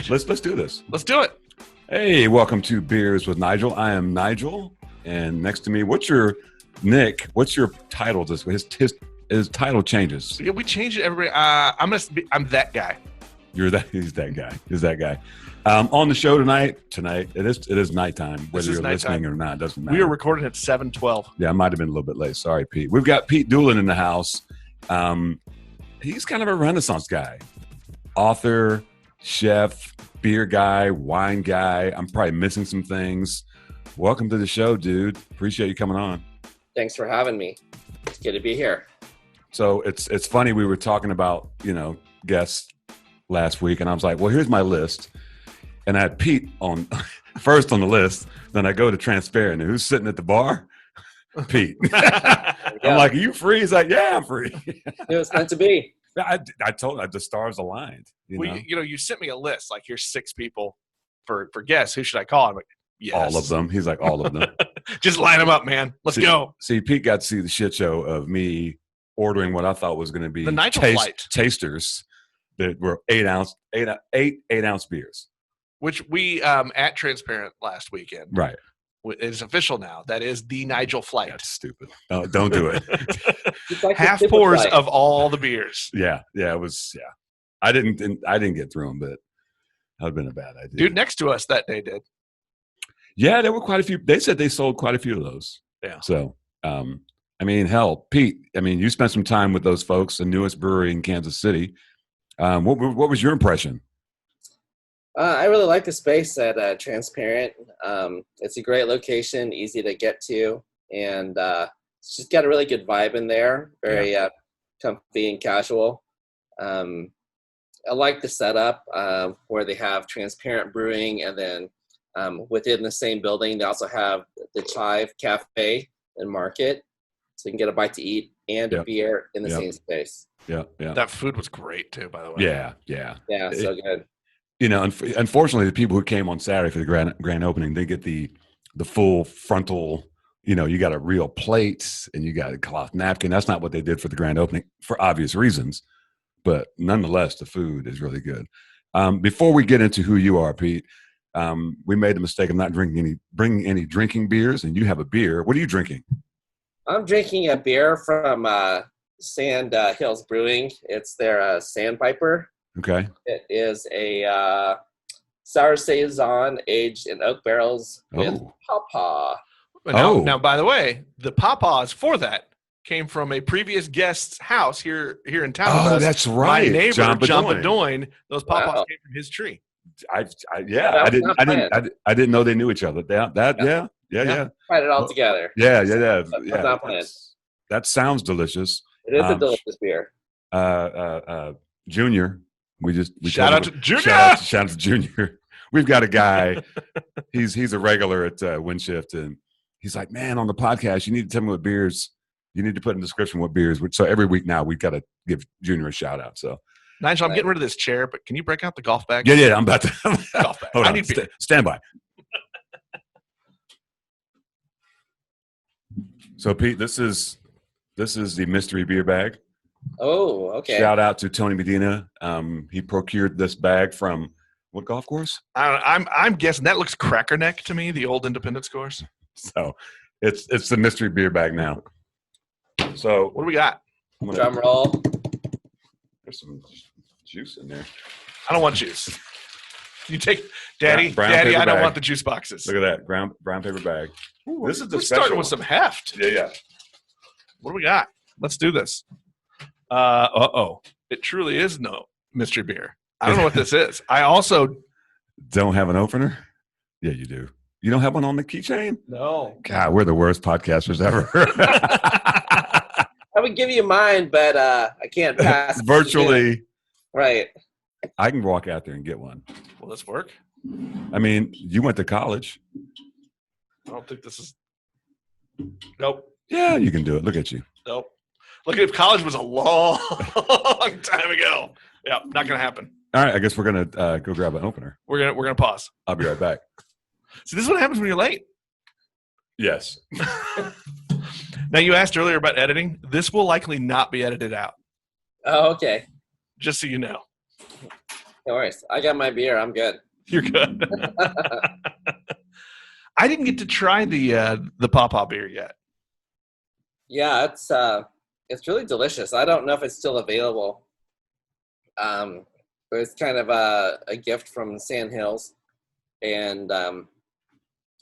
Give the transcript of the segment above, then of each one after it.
Let's do this. Let's do it. Hey, welcome to Beers with Nigel. I am Nigel, and next to me, what's your title this week? His title changes. Yeah, we change it every. I'm that guy. He's that guy. On the show tonight, it is nighttime. Whether you're listening or not, doesn't matter. We are recording at 7:12. Yeah, I might have been a little bit late. Sorry, Pete. We've got Pete Dulin in the house. He's kind of a Renaissance guy, author, chef, beer guy, wine guy. I'm probably missing some things. Welcome to the show, dude. Appreciate you coming on. Thanks for having me. It's good to be here. So it's funny. We were talking about guests last week, and I was like, well, here's my list. And I had Pete on first on the list. Then I go to Transparent. And who's sitting at the bar? Pete. I'm like, are you free? He's like, yeah, I'm free. It was meant to be. I told him the stars aligned. You sent me a list. Like, here's 6 people for guests. Who should I call? I'm like, yes. All of them. He's like, all of them. Just line them up, man. Let's go. See, Pete got to see the shit show of me ordering what I thought was going to be the Nigel flight tasters that were 8-ounce beers. Which we at Transparent last weekend. Right. It's official now. That is the Nigel flight. That's stupid. No, don't do it. Like half pours of all the beers. Yeah. It was. Yeah. I didn't get through them, but that would have been a bad idea. Dude next to us that day did. Yeah, there were quite a few. They said they sold quite a few of those. Yeah. So, hell, Pete, you spent some time with those folks, the newest brewery in Kansas City. What was your impression? I really like the space at Transparent. It's a great location, easy to get to, and it's just got a really good vibe in there. Very comfy and casual. I like the setup where they have Transparent Brewing, and then within the same building, they also have the Chive Cafe and Market, so you can get a bite to eat and a beer in the same space. Yeah. That food was great too, by the way. Yeah. Yeah, so good. Unfortunately, the people who came on Saturday for the grand opening, they get the full frontal. You got a real plate and you got a cloth napkin. That's not what they did for the grand opening for obvious reasons, but nonetheless, the food is really good. Before we get into who you are, Pete, we made the mistake of not bringing any drinking beers, and you have a beer. What are you drinking? I'm drinking a beer from Sand Hills Brewing. It's their Sandpiper. Okay. It is a sour saison aged in oak barrels with pawpaw. Now, by the way, the pawpaws for that came from a previous guest's house here in town. Oh, that's right. My neighbor, John Bedoin. Those pawpaws came from his tree. I didn't know they knew each other. Yeah. Tried it all together. Yeah. Not planned. That sounds delicious. It is a delicious beer. Junior. Shout out to Junior. Shout out to Junior. We've got a guy. he's a regular at Windshift, and he's like, man, on the podcast, you need to tell me what beers. You need to put in the description what beers. So every week now, we've got to give Junior a shout out. So Nigel, I'm getting rid of this chair, but can you break out the golf bag? Yeah. I'm about to golf bag. Hold on. I need beer. Stand by. So Pete, this is the mystery beer bag. Oh, okay. Shout out to Tony Medina. He procured this bag from what golf course? I'm guessing that looks Crackerneck to me, the old Independence course. So it's the mystery beer bag now. So what do we got? Drum roll. There's some juice in there. I don't want juice. You take, Daddy. Brown Daddy, paper I don't bag. Want the juice boxes. Look at that brown paper bag. Ooh, this is the we're special starting one. with some heft. Yeah. What do we got? Let's do this. It truly is no mystery beer. I don't know what this is. I also don't have an opener. Yeah, you do. You don't have one on the keychain? No. God, we're the worst podcasters ever. I would give you mine, but I can't pass. Virtually. Right. I can walk out there and get one. Will this work? You went to college. I don't think this is. Nope. Yeah, you can do it. Look at you. Nope. Look, if college was a long time ago. Yeah, not going to happen. All right, I guess we're gonna go grab an opener. We're gonna pause. I'll be right back. So this is what happens when you're late. Yes. Now, you asked earlier about editing. This will likely not be edited out. Oh, okay. Just so you know. No worries. I got my beer. I'm good. You're good. I didn't get to try the Pawpaw beer yet. Yeah, it's really delicious. I don't know if it's still available. But it's kind of a gift from Sand Hills, and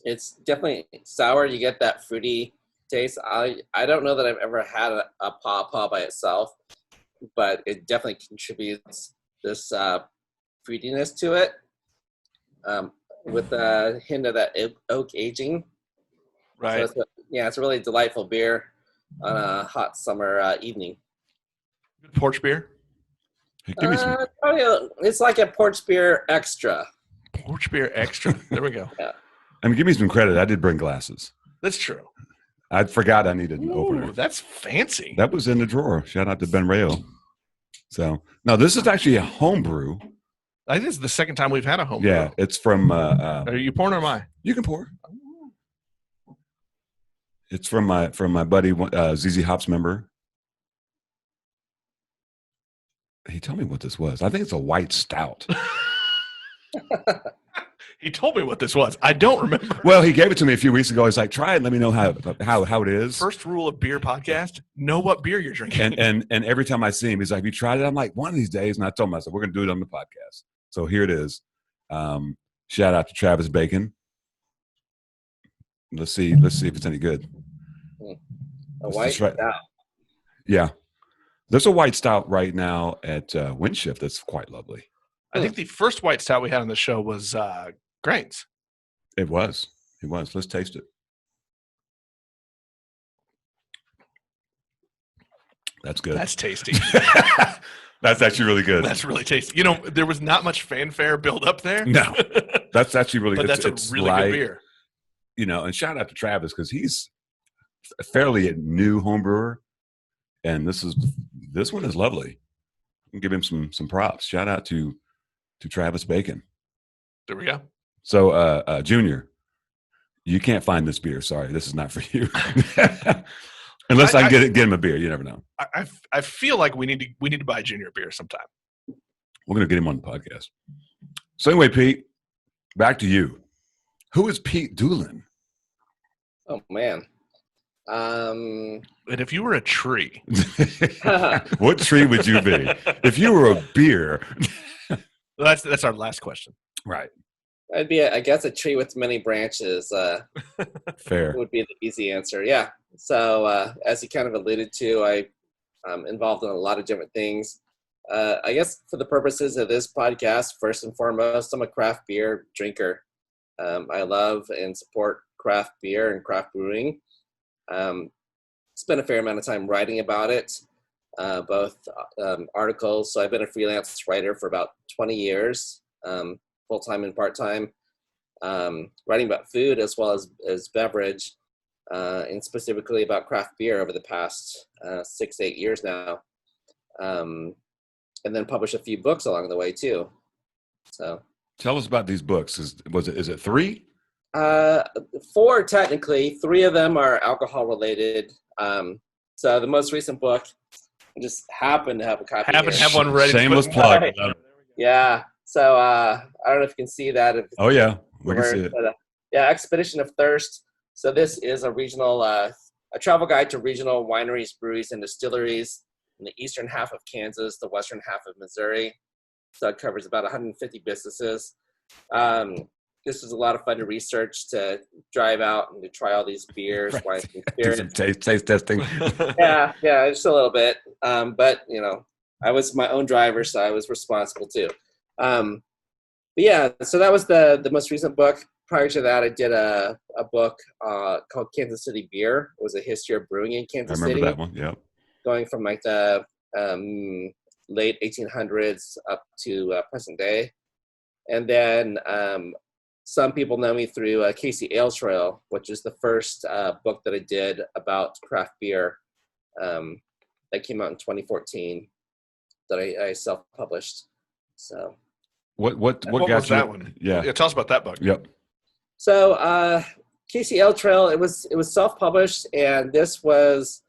it's definitely sour. You get that fruity taste. I don't know that I've ever had a pawpaw by itself, but it definitely contributes this fruitiness to it, with a hint of that oak aging. Right. So it's a really delightful beer on a hot summer evening. Good porch beer. Hey, give me some. It's like a porch beer extra. Porch beer extra. There we go. Yeah. I mean, give me some credit. I did bring glasses. That's true. I forgot I needed an opener. Ooh, that's fancy. That was in the drawer. Shout out to Ben Rayo. So, no, this is actually a home brew. I think this is the second time we've had a home Yeah, brew. it's from. Are you pouring or am I? You can pour. It's from my buddy ZZ Hops member. He told me what this was. I think it's a white stout. He told me what this was. I don't remember. Well, he gave it to me a few weeks ago. He's like, try it and let me know how it is. First rule of beer podcast, know what beer you're drinking. And every time I see him, he's like, have you tried it? I'm like, one of these days. And I told him, I said, we're going to do it on the podcast. So here it is. Shout out to Travis Bacon. Let's see if it's any good. A white stout. Yeah. There's a white stout right now at Windshift that's quite lovely. I think the first white stout we had on the show was Grains. It was. Let's taste it. That's good. That's tasty. That's actually really good. That's really tasty. You know, there was not much fanfare build up there. No, that's actually really but good. That's a really good beer. You know, and shout out to Travis because he's a fairly new home brewer, and this one is lovely. I'll give him some props. Shout out to Travis Bacon. There we go. So, Junior, you can't find this beer. Sorry, this is not for you. Unless I can get him a beer. You never know. I feel like we need to buy Junior beer sometime. We're gonna get him on the podcast. So anyway, Pete, back to you. Who is Pete Dulin? Oh man. And if you were a tree, what tree would you be? If you were a beer. That's our last question. Right. I'd be, I guess, a tree with many branches. Fair would be the easy answer. Yeah. So as you kind of alluded to, I'm involved in a lot of different things. I guess for the purposes of this podcast, first and foremost, I'm a craft beer drinker. I love and support craft beer and craft brewing. Spent a fair amount of time writing about it, both articles. So I've been a freelance writer for about 20 years, full-time and part-time, writing about food as well as beverage, and specifically about craft beer over the past 6-8 years now. And then published a few books along the way too. So tell us about these books. Is it 3? 4 technically. 3 of them are alcohol related. So the most recent book, I just happened to have a copy. Have one ready. Shameless plug. Yeah. So I don't know if you can see that. Oh yeah, we can see it. But, Expedition of Thirst. So this is a regional, a travel guide to regional wineries, breweries, and distilleries in the eastern half of Kansas, the western half of Missouri. So it covers about 150 businesses. This was a lot of fun to research, to drive out and to try all these beers, wines, and spirits. Do some taste testing. yeah, just a little bit. But you know, I was my own driver, so I was responsible too. But yeah, so that was the most recent book. Prior to that, I did a book called Kansas City Beer. It was a history of brewing in Kansas City. I remember that one. Yeah. Going from like the late 1800s up to present day. And then some people know me through Casey Ale Trail, which is the first book that I did about craft beer that came out in 2014 that I self-published. So what was that one? Yeah, tell us about that book. Yep. So Casey Ale Trail, it was self-published, and this was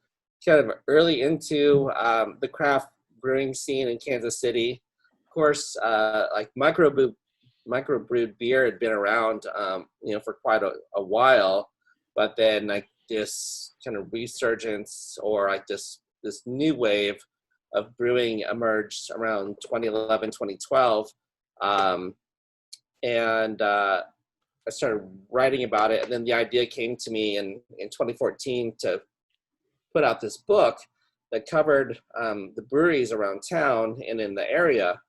kind of early into the craft brewing scene in Kansas City. Of course, like microbrewed beer had been around, for quite a while, but then like this kind of resurgence or like this new wave of brewing emerged around 2011, 2012. And I started writing about it. And then the idea came to me in 2014 to put out this book that covered the breweries around town and in the area.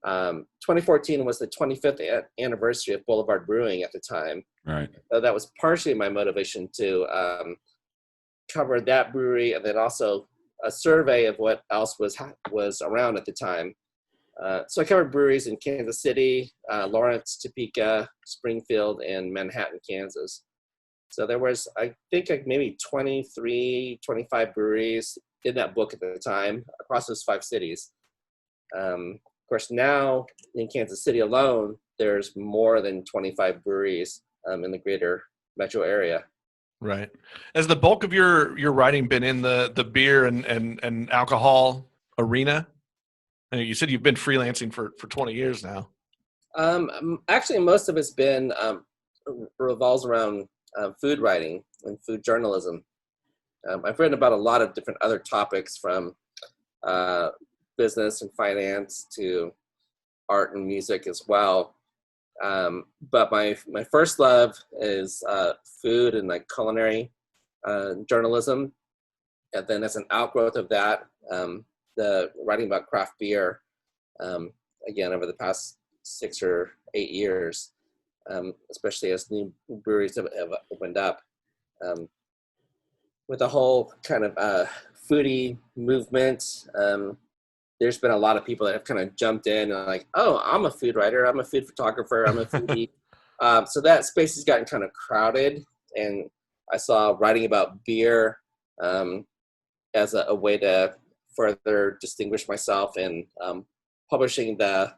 2014 was the 25th anniversary of Boulevard Brewing at the time. Right. So that was partially my motivation to cover that brewery, and then also a survey of what else was around at the time. So I covered breweries in Kansas City, Lawrence, Topeka, Springfield, and Manhattan, Kansas. So there was, I think, like maybe 23, 25 breweries in that book at the time across those 5 cities. Of course, now in Kansas City alone, there's more than 25 breweries in the greater metro area. Right. Has the bulk of your writing been in the beer and alcohol arena? I mean, you said you've been freelancing for 20 years now. Actually, most of it's been revolves around food writing and food journalism. I've written about a lot of different other topics, from business and finance to art and music as well. But my first love is food and like culinary journalism. And then as an outgrowth of that, the writing about craft beer, again, over the past 6 or 8 years, especially as new breweries have opened up. With the whole kind of foodie movement, there's been a lot of people that have kind of jumped in and like, oh, I'm a food writer, I'm a food photographer, I'm a foodie. So that space has gotten kind of crowded, and I saw writing about beer as a way to further distinguish myself, and publishing the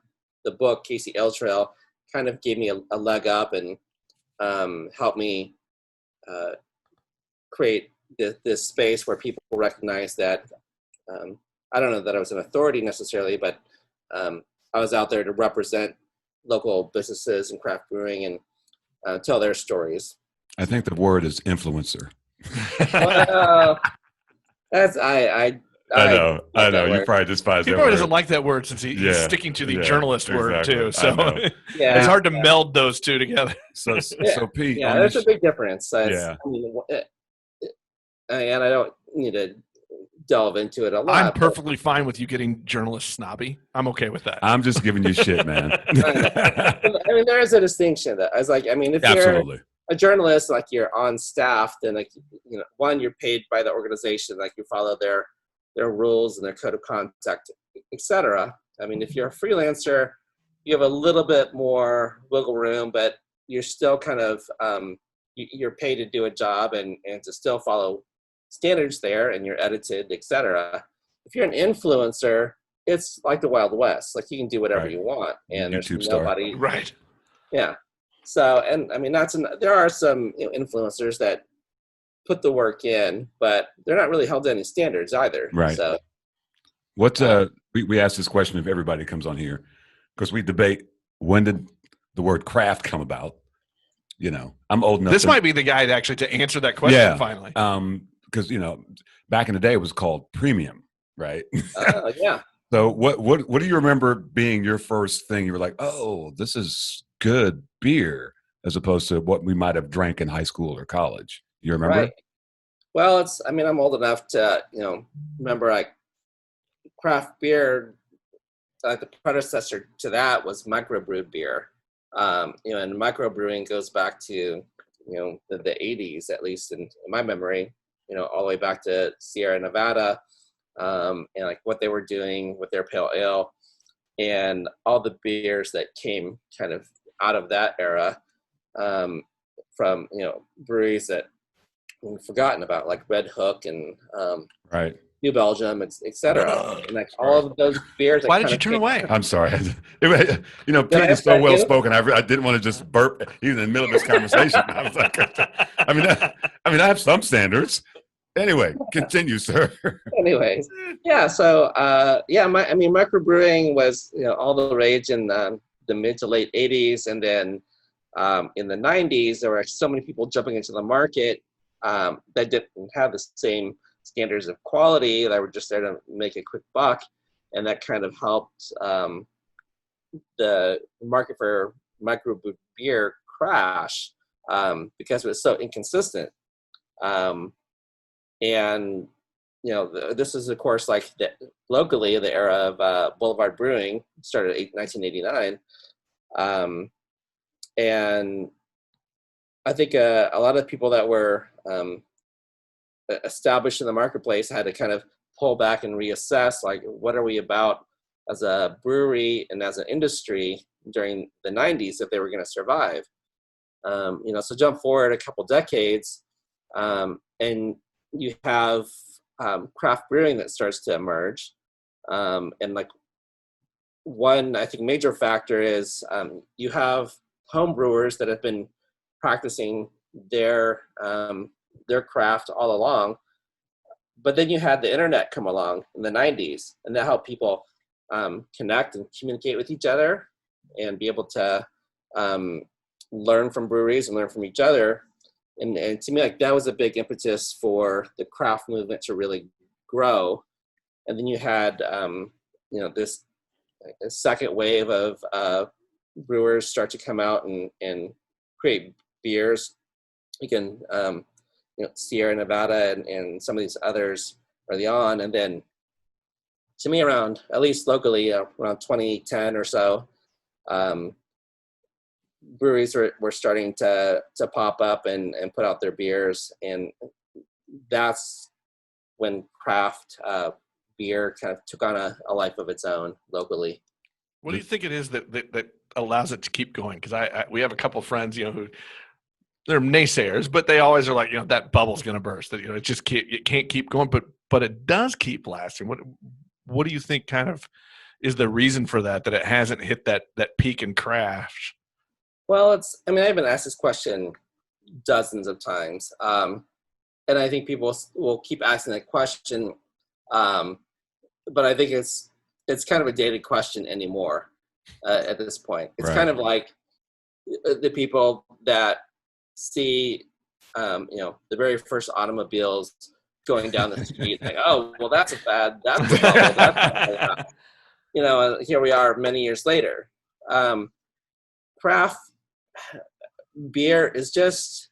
book Casey Ale Trail kind of gave me a leg up and helped me create this space where people recognize that I don't know that I was an authority necessarily, but I was out there to represent local businesses and craft brewing and tell their stories. I think the word is influencer. Well, that's I know. You probably despise he that probably word. doesn't like that word since he's sticking to the journalist word too. So yeah, it's hard to meld those two together. So Pete, yeah, there's a big difference. Yeah. I mean, and I don't need to delve into it a lot. I'm perfectly fine with you getting journalist snobby. I'm okay with that. I'm just giving you shit, man. I mean, there is a distinction. That I was like, I mean, if Absolutely. you're a journalist, like you're on staff, then like one, you're paid by the organization, like you follow their rules and their code of conduct, etc. I mean, if you're a freelancer, you have a little bit more wiggle room, but you're still kind of you're paid to do a job and to still follow standards there, and you're edited, etc. If you're an influencer, it's like the Wild West. Like you can do whatever you want, and YouTube there's star. nobody. Right. Yeah. So, and I mean, there are some influencers that put the work in, but they're not really held to any standards either. Right. So, what we ask this question if everybody comes on here, because we debate, when did the word craft come about? I'm old enough. This might be the guy to answer that question finally. Because back in the day it was called premium, right? yeah. So what do you remember being your first thing? You were like, oh, this is good beer, as opposed to what we might have drank in high school or college. You remember? Right. Well, I'm old enough to remember like craft beer. Like the predecessor to that was microbrewed beer. And microbrewing goes back to the 80s, at least in my memory. All the way back to Sierra Nevada, and like what they were doing with their pale ale, and all the beers that came kind of out of that era, from breweries that we've forgotten about, like Red Hook and right. New Belgium, etc. And like all of those beers. Why did you turn away? I'm sorry. Pete is so well spoken. I didn't want to just burp even in the middle of this conversation. I was like, I mean, I have some standards. Anyway, continue, sir. Anyways, yeah. So microbrewing was all the rage in the mid to late '80s, and then in the '90s there were so many people jumping into the market that didn't have the same standards of quality. That were just there to make a quick buck, and that kind of helped the market for microbrew beer crash because it was so inconsistent. And this is of course like locally the era of Boulevard Brewing started in 1989, and I think a lot of people that were established in the marketplace had to kind of pull back and reassess, like, what are we about as a brewery and as an industry during the 90s if they were going to survive. So jump forward a couple decades, and you have craft brewing that starts to emerge. And like one, I think, major factor is you have home brewers that have been practicing their craft all along. But then you had the internet come along in the 90s, and that helped people connect and communicate with each other and be able to learn from breweries and learn from each other. And to me, like, that was a big impetus for the craft movement to really grow. And then you had, this second wave of brewers start to come out and create beers. You can, Sierra Nevada and some of these others early on. And then to me, around, at least locally, around 2010 or so, breweries were starting to pop up and put out their beers, and that's when craft beer kind of took on a life of its own locally. What do you think it is that allows it to keep going? Because we have a couple of friends, who they're naysayers, but they always are like, that bubble's going to burst. That it can't keep going, but it does keep lasting. What do you think kind of is the reason for that it hasn't hit that peak and crash? Well, I've been asked this question dozens of times. And I think people will keep asking that question. But I think it's kind of a dated question anymore at this point. It's Right. kind of like the people that see, the very first automobiles going down the street. Like, oh, well, that's a bubble. That's here we are many years later. Craft beer is just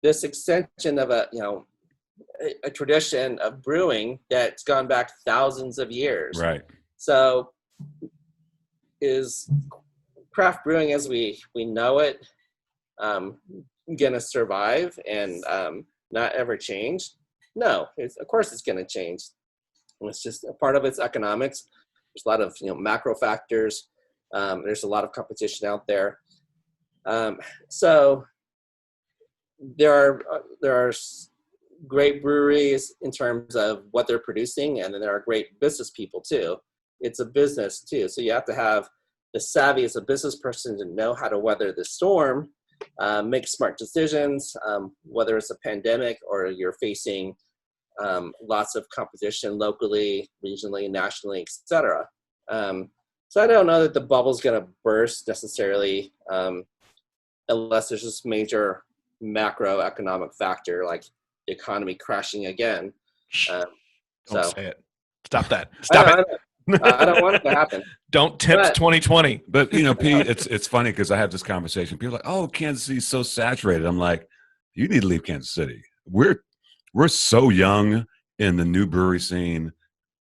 this extension of a tradition of brewing that's gone back thousands of years. Right. So is craft brewing as we know it gonna survive and not ever change? No, of course it's gonna change. It's just a part of its economics. There's a lot of macro factors. There's a lot of competition out there. So there are great breweries in terms of what they're producing, and then there are great business people too. It's a business too, so you have to have the savvy as a business person to know how to weather the storm, make smart decisions, whether it's a pandemic or you're facing lots of competition locally, regionally, nationally, etc. So I don't know that the bubble's going to burst necessarily, unless there's this major macroeconomic factor like the economy crashing again. Don't say it. Stop that. Stop it. I don't want it to happen. Don't tempt 2020. But Pete, it's funny because I have this conversation. People are like, "Oh, Kansas City's so saturated." I'm like, "You need to leave Kansas City. We're so young in the new brewery scene."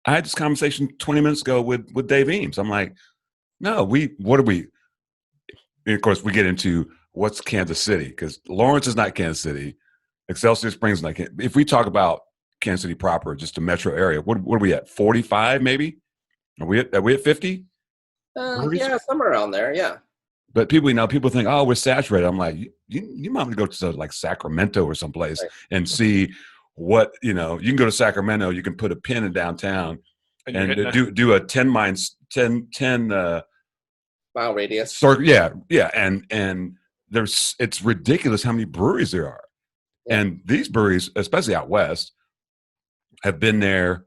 I had this conversation 20 minutes ago with Dave Eames. I'm like, "No, what are we?" And of course, we get into what's Kansas City, because Lawrence is not Kansas City. Excelsior Springs is not Kansas. If we talk about Kansas City proper, just the metro area, what are we at? 45 maybe? Are we at 50? Yeah, somewhere around there. Yeah. But people think, oh, we're saturated. I'm like, you might want to go to like Sacramento or someplace and see what, you can go to Sacramento, you can put a pin in downtown and do a 10 mile radius. Yeah. And it's ridiculous how many breweries there are. And these breweries, especially out west, have been there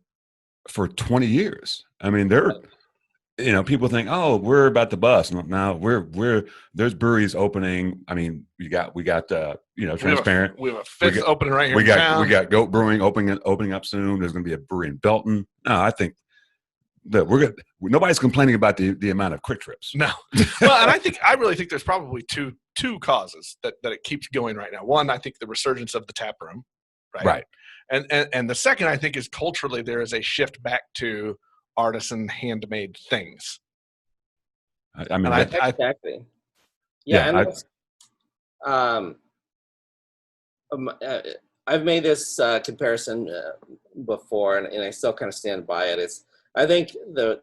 for 20 years. I mean, they're, people think, oh, we're about to bust. Now there's breweries opening. I mean, we got Transparent. We have a fifth opening right here in we town. got Goat Brewing opening up soon. There's going to be a brewery in Belton. No, I think that nobody's complaining about the amount of quick trips. No. Well, and I really think there's probably two causes that it keeps going right now. One, I think the resurgence of the tap room, right? And the second, I think, is culturally there is a shift back to artisan handmade things. I mean, exactly. I've made this comparison before, and I still kind of stand by it. I think the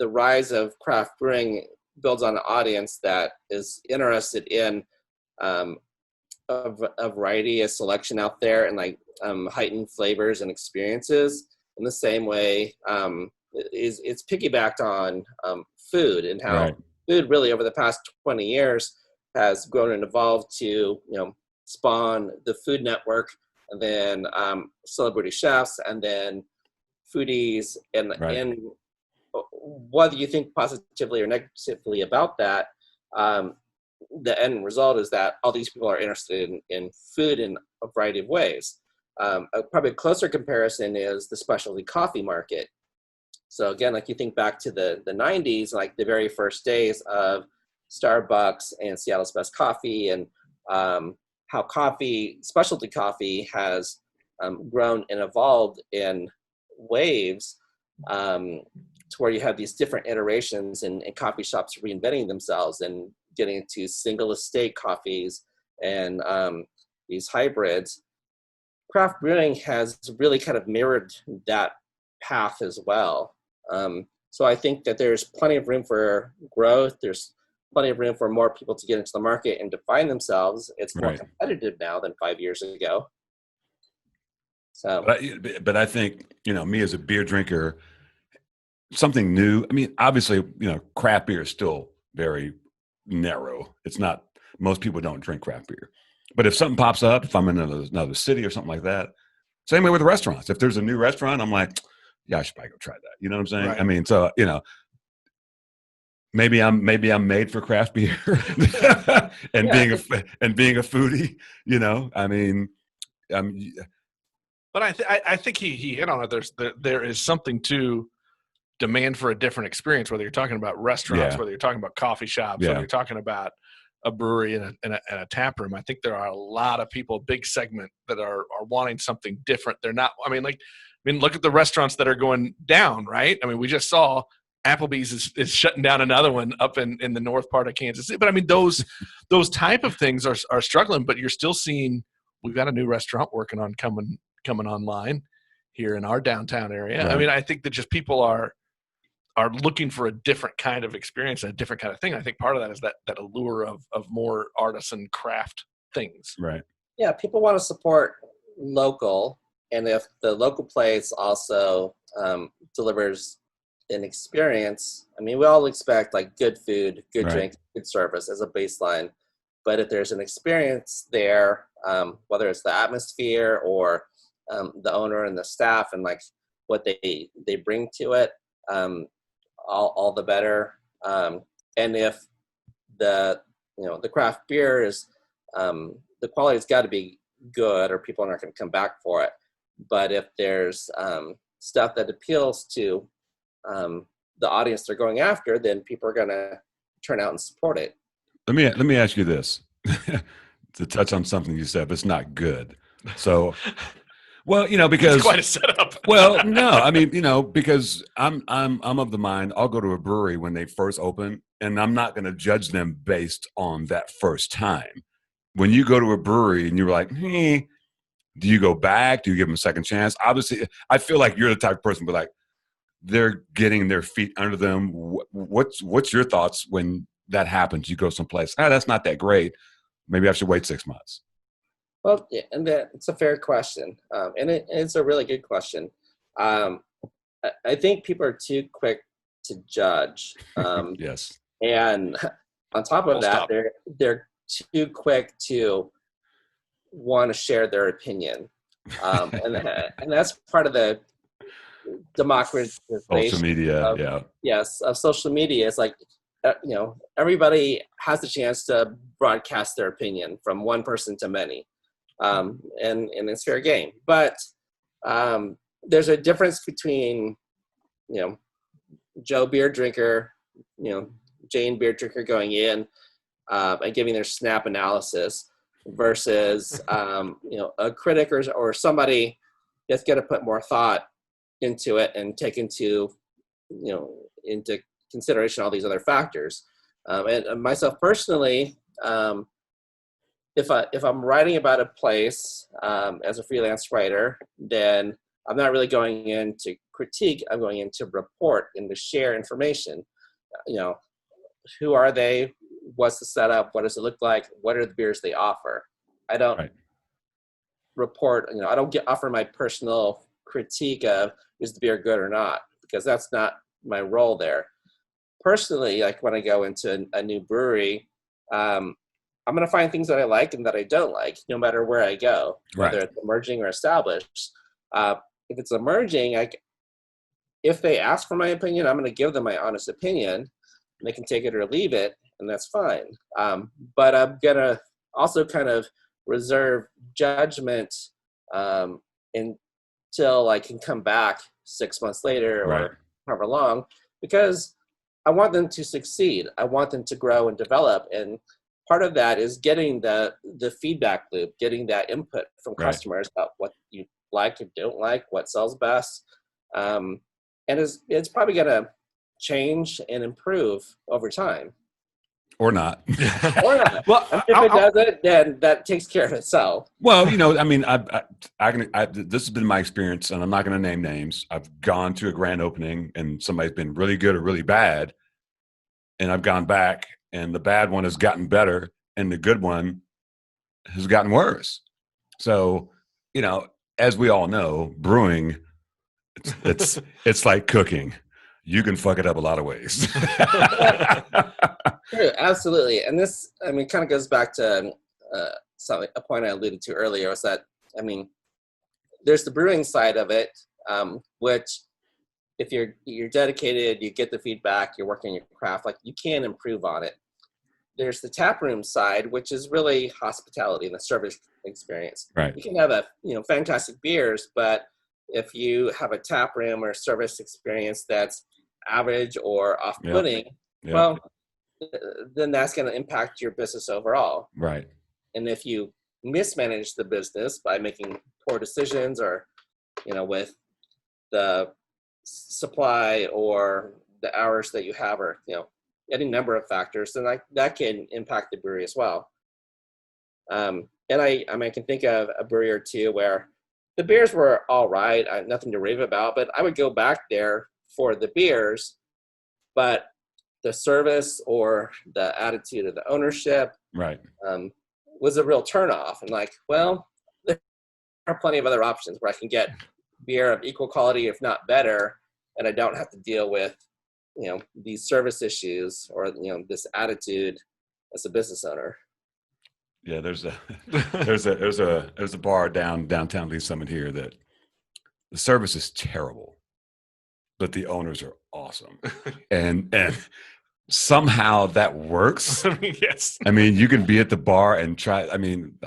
rise of craft brewing builds on an audience that is interested in a variety, a selection out there, and like heightened flavors and experiences. In the same way, it's piggybacked on food, and how food really over the past 20 years has grown and evolved to spawn the Food Network, and then celebrity chefs, and then foodies, and whether you think positively or negatively about that, the end result is that all these people are interested in food in a variety of ways. Probably a closer comparison is the specialty coffee market. So again, like you think back to the 90s, like the very first days of Starbucks and Seattle's Best Coffee, and how specialty coffee has grown and evolved in waves, to where you have these different iterations and coffee shops reinventing themselves and getting into single estate coffees and these hybrids. Craft brewing has really kind of mirrored that path as well. So I think that there's plenty of room for growth. There's plenty of room for more people to get into the market and define themselves. It's more competitive now than 5 years ago. So, but I think, me as a beer drinker, something new. I mean, obviously, craft beer is still very narrow. It's not, most people don't drink craft beer. But if something pops up, if I'm in another city or something like that, same way with restaurants. If there's a new restaurant, I'm like, yeah, I should probably go try that. You know what I'm saying? Right. I mean, so, maybe I'm made for craft beer and being a foodie, I mean, but I think he hit on it. There is something to demand for a different experience, whether you're talking about restaurants, whether you're talking about coffee shops, whether you're talking about a brewery and a tap room. I think there are a lot of people, a big segment, that are wanting something different. They're not, look at the restaurants that are going down, right? I mean, we just saw Applebee's is shutting down another one up in the north part of Kansas City. But I mean, those type of things are struggling, but you're still seeing, we've got a new restaurant working on coming online here in our downtown area. Right. I mean, I think that just people are looking for a different kind of experience and a different kind of thing. I think part of that is that allure of more artisan craft things. Right. Yeah, people want to support local, and if the local place also delivers an experience, I mean, we all expect like good food, good drink, good service as a baseline. But if there's an experience there, whether it's the atmosphere or the owner and the staff and like what they bring to it, all the better. And if the craft beer is the quality's got to be good, or people aren't going to come back for it. But if there's stuff that appeals to the audience they're going after, then people are going to turn out and support it. Let me ask you this to touch on something you said. But it's not good. So, well, because it's quite a setup. Well, no, I mean, because I'm of the mind, I'll go to a brewery when they first open, and I'm not going to judge them based on that first time. When you go to a brewery and you're like, do you go back? Do you give them a second chance? Obviously, I feel like you're the type of person, but like, they're getting their feet under them. What's your thoughts when that happens? You go someplace, that's not that great. Maybe I should wait 6 months. Well, yeah, and it's a fair question, and it's a really good question. I think people are too quick to judge. Yes. And on top of that, they're too quick to want to share their opinion. And that's part of the democratization Social media, of, yeah. yes, of social media. It's like, everybody has the chance to broadcast their opinion from one person to many. And it's fair game. But there's a difference between, Joe beer drinker, Jane beer drinker going in and giving their snap analysis versus, a critic or somebody that's going to put more thought into it and take into consideration all these other factors. And myself personally, if I'm writing about a place as a freelance writer, then I'm not really going in to critique. I'm going in to report and to share information. Who are they? What's the setup? What does it look like? What are the beers they offer? I don't report. I don't offer my personal critique of is the beer good or not, because that's not my role there. Personally, like when I go into a new brewery, I'm going to find things that I like and that I don't like, no matter where I go, whether it's emerging or established. If it's emerging, if they ask for my opinion, I'm going to give them my honest opinion, and they can take it or leave it, and that's fine. But I'm going to also kind of reserve judgment until I can come back 6 months later or however long, because I want them to succeed. I want them to grow and develop. And part of that is getting the feedback loop, getting that input from customers about what you like and don't like, what sells best. And it's probably going to change and improve over time. Or not. Or not. Well, if it doesn't, then that takes care of itself. Well, I mean, this has been my experience, and I'm not going to name names. I've gone to a grand opening, and somebody's been really good or really bad, and I've gone back, and the bad one has gotten better, and the good one has gotten worse. So, as we all know, brewing, it's like cooking. You can fuck it up a lot of ways. True, absolutely. And this, kind of goes back to a point I alluded to earlier, was that, there's the brewing side of it, which if you're dedicated, you get the feedback, you're working your craft, like you can improve on it. There's the tap room side, which is really hospitality and the service experience. Right. You can have fantastic beers, but if you have a tap room or service experience that's average or off-putting, well, then that's going to impact your business overall. Right. And if you mismanage the business by making poor decisions or, with the supply or the hours that you have, or, any number of factors, then that can impact the brewery as well. And I can think of a brewery or two where the beers were all right, nothing to rave about, but I would go back there for the beers, but the service or the attitude of the ownership was a real turnoff. And there are plenty of other options where I can get beer of equal quality, if not better, and I don't have to deal with, these service issues or, this attitude as a business owner. Yeah, there's a bar downtown Lee Summit here that the service is terrible, but the owners are awesome, and somehow that works. Yes. You can be at the bar and try.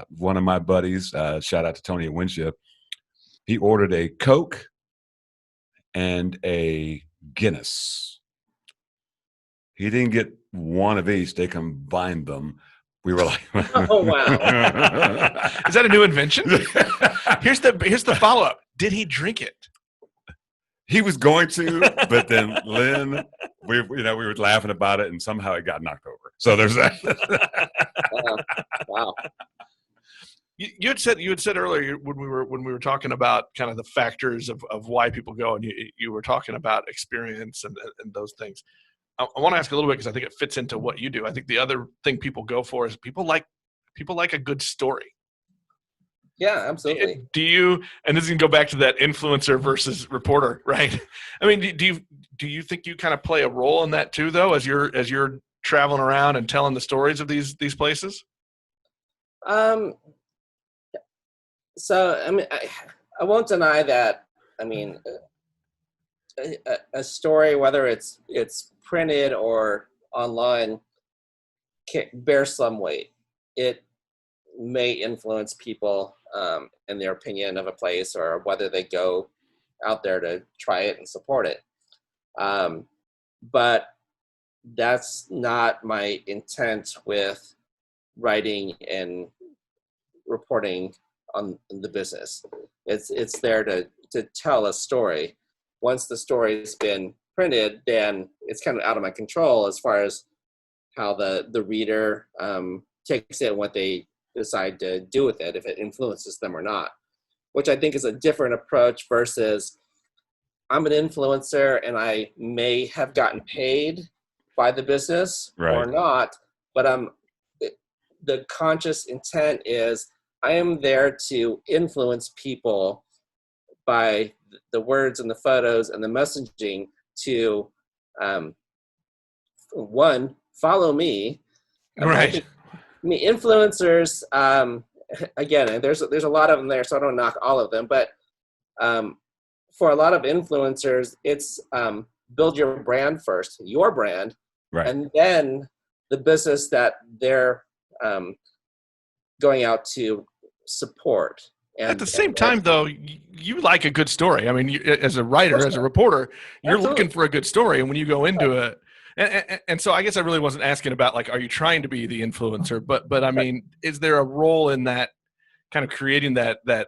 One of my buddies, shout out to Tony at Windshift, he ordered a Coke and a Guinness. He didn't get one of each; they combined them. We were like, "Oh wow, is that a new invention?" Here's the follow up. Did he drink it? He was going to, but then Lynn, we were laughing about it, and somehow it got knocked over. So there's that. Wow. You had said earlier when we were talking about kind of the factors of why people go, and you were talking about experience and those things. I want to ask a little bit because I think it fits into what you do. I think the other thing people go for is people like a good story. Yeah, absolutely. Do you? And this can go back to that influencer versus reporter, right? Do you think you kind of play a role in that too, though, as you're traveling around and telling the stories of these places? So I mean, I won't deny that. I mean, a story, whether it's printed or online, bears some weight. It may influence people in their opinion of a place or whether they go out there to try it and support it. Um, but that's not my intent with writing and reporting on the business. It's there to tell a story. Once the story's been printed, then it's kind of out of my control as far as how the reader takes it and what they decide to do with it, if it influences them or not, which I think is a different approach versus I'm an influencer and I may have gotten paid by the business or Right. not, but the conscious intent is I am there to influence people by the words and the photos and the messaging to um, one, follow me. I Right. think influencers, again, there's a lot of them there, so I don't knock all of them, but um, for a lot of influencers, it's build your brand first, your brand, Right. and then the business that they're going out to support. At the same time, though, you like a good story. I mean, as a writer, as a reporter, you're Absolutely. looking for a good story. And when you go into it, and so I guess I really wasn't asking about like, are you trying to be the influencer? But I mean, is there a role in that kind of creating that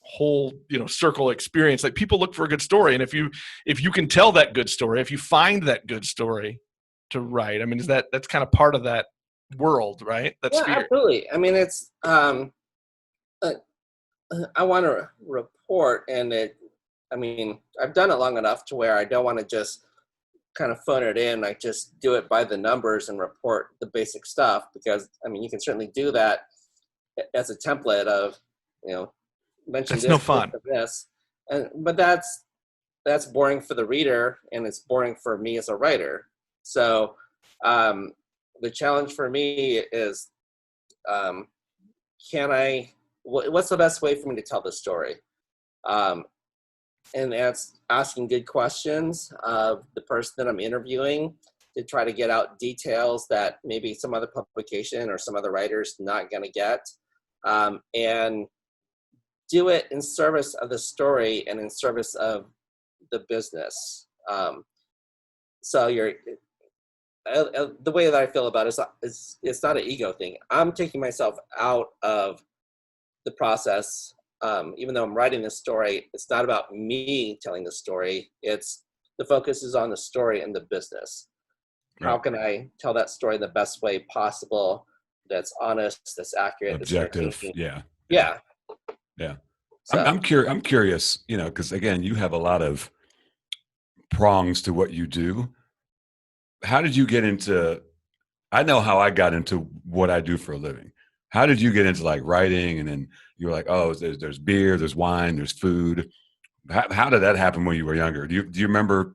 whole circle experience? Like people look for a good story, and if you can tell that good story, if you find that good story to write, I mean, that's kind of part of that world, right? That Yeah, sphere. absolutely. I mean, it's I want to report, and I mean, I've done it long enough to where I don't want to just kind of phone it in. I just do it by the numbers and report the basic stuff because, I mean, you can certainly do that as a template of, mention That's no this, this, fun. and this, but that's boring for the reader and it's boring for me as a writer. So the challenge for me is, um, what's the best way for me to tell this story? Um, and that's asking good questions of the person that I'm interviewing to try to get out details that maybe some other publication or some other writer's not going to get, and do it in service of the story and in service of the business. So the way that I feel about it is it's not an ego thing. I'm taking myself out of the process. Even though I'm writing this story, it's not about me telling the story. It's the focus is on the story and the business. Right. How can I tell that story the best way possible? That's honest, that's accurate, that's Objective. entertaining. Yeah. Yeah. So I'm curious, because again, you have a lot of prongs to what you do. How did you get into? I know how I got into what I do for a living. How did you get into like writing, and then you were like, oh, there's beer, there's wine, there's food. How did that happen when you were younger? Do you remember?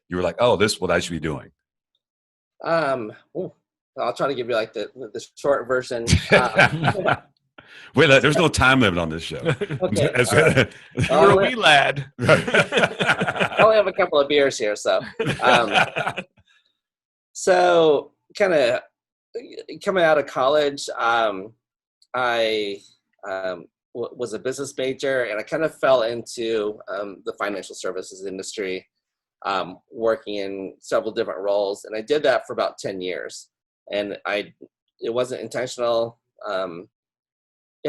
You were like, oh, this is what I should be doing. I'll try to give you like the short version. Wait, there's no time limit on this show. Okay. All right. You were a wee lad. I only have a couple of beers here, so so kind of coming out of college, I was a business major, and I kind of fell into the financial services industry, working in several different roles, and I did that for about 10 years, and it wasn't intentional, and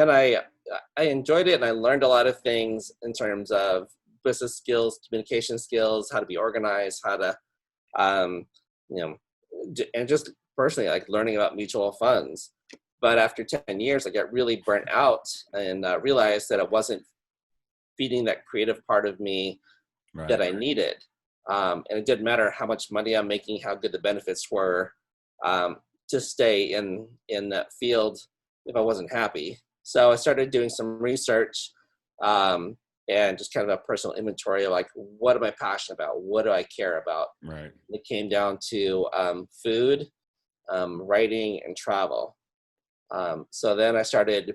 I enjoyed it, and I learned a lot of things in terms of business skills, communication skills, how to be organized, how to and just personally like learning about mutual funds. But after 10 years, I got really burnt out and realized that it wasn't feeding that creative part of me Right. that I needed. And it didn't matter how much money I'm making, how good the benefits were, to stay in that field if I wasn't happy. So I started doing some research, and just kind of a personal inventory of like, what am I passionate about? What do I care about? Right. It came down to food, writing, and travel. So then I started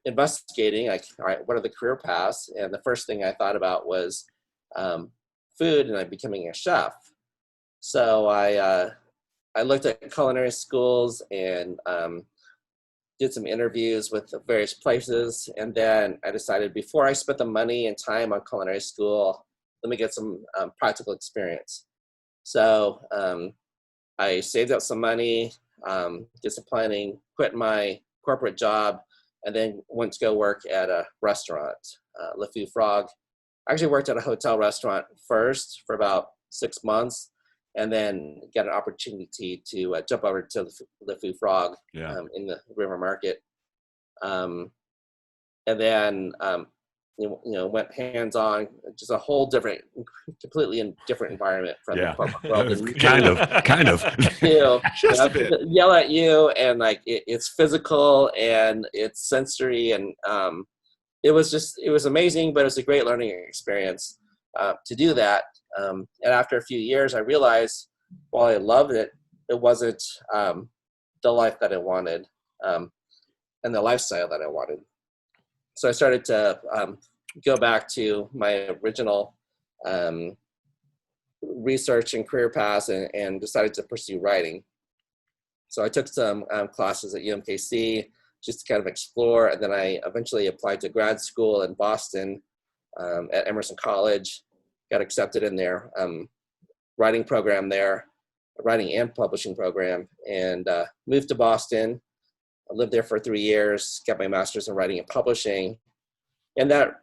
investigating, like, all right, what are the career paths? And the first thing I thought about was food, and I'm becoming a chef. So I looked at culinary schools and did some interviews with various places. And then I decided, before I spent the money and time on culinary school, let me get some practical experience. So I saved up some money, did some planning, quit my corporate job, and then went to go work at a restaurant, Le Fou Frog. I actually worked at a hotel restaurant first for about 6 months, and then got an opportunity to jump over to Le Fou Frog in the River Market. And then, went hands-on, just a whole different, completely different environment from the corporate world. kind of. Just a bit. Yell at you, and like it's physical and it's sensory, and it was amazing, but it was a great learning experience to do that. And after a few years, I realized, while I loved it, it wasn't the life that I wanted and the lifestyle that I wanted. So I started to go back to my original research and career paths, and decided to pursue writing. So I took some classes at UMKC just to kind of explore, and then I eventually applied to grad school in Boston at Emerson College, got accepted in their writing program there, writing and publishing program, and moved to Boston. I lived there for 3 years, got my master's in writing and publishing. And that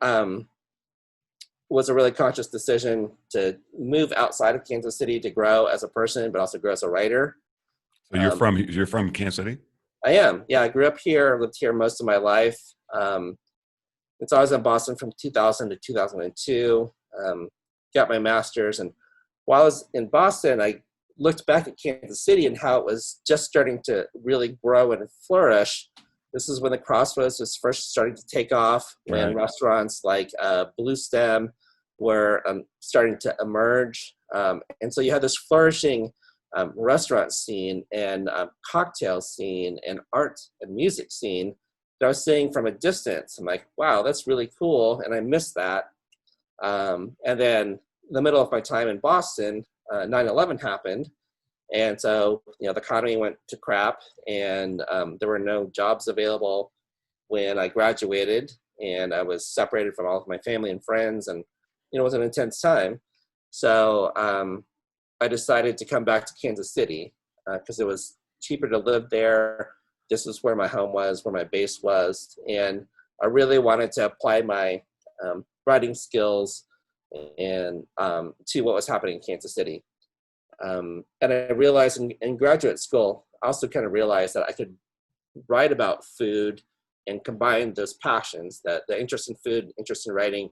was a really conscious decision to move outside of Kansas City to grow as a person, but also grow as a writer. So you're from Kansas City? I am. Yeah, I grew up here, lived here most of my life. And so I was in Boston from 2000 to 2002, got my master's. And while I was in Boston, I looked back at Kansas City and how it was just starting to really grow and flourish. This is when the Crossroads was first starting to take off, when restaurants like Blue Stem were starting to emerge. And so you had this flourishing restaurant scene and cocktail scene and art and music scene that I was seeing from a distance. I'm like, wow, that's really cool. And I missed that. And then in the middle of my time in Boston, 9/11 happened. And so, the economy went to crap, and there were no jobs available when I graduated, and I was separated from all of my family and friends, and, it was an intense time. So I decided to come back to Kansas City because it was cheaper to live there. This is where my home was, where my base was. And I really wanted to apply my writing skills and to what was happening in Kansas City. And I realized in graduate school, I also kind of realized that I could write about food and combine those passions, that the interest in food, interest in writing.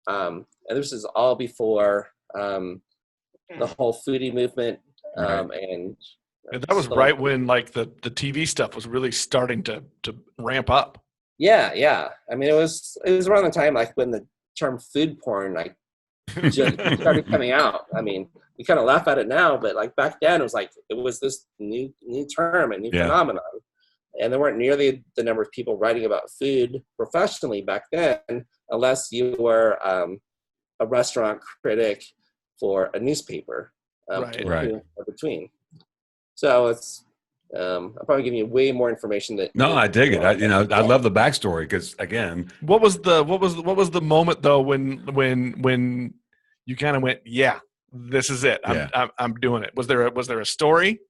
And this is all before the whole foodie movement. And that was right when like the TV stuff was really starting to ramp up. Yeah. I mean, it was around the time like when the term food porn like just started coming out. I mean, we kind of laugh at it now, but like back then it was this new term, a new phenomenon. And there weren't nearly the number of people writing about food professionally back then, unless you were a restaurant critic for a newspaper. Between. So it's I'm probably giving you way more information that. No, I dig it. I love the backstory because again, what was the moment though when you kind of went, yeah, this is it. I'm doing it. Was there a story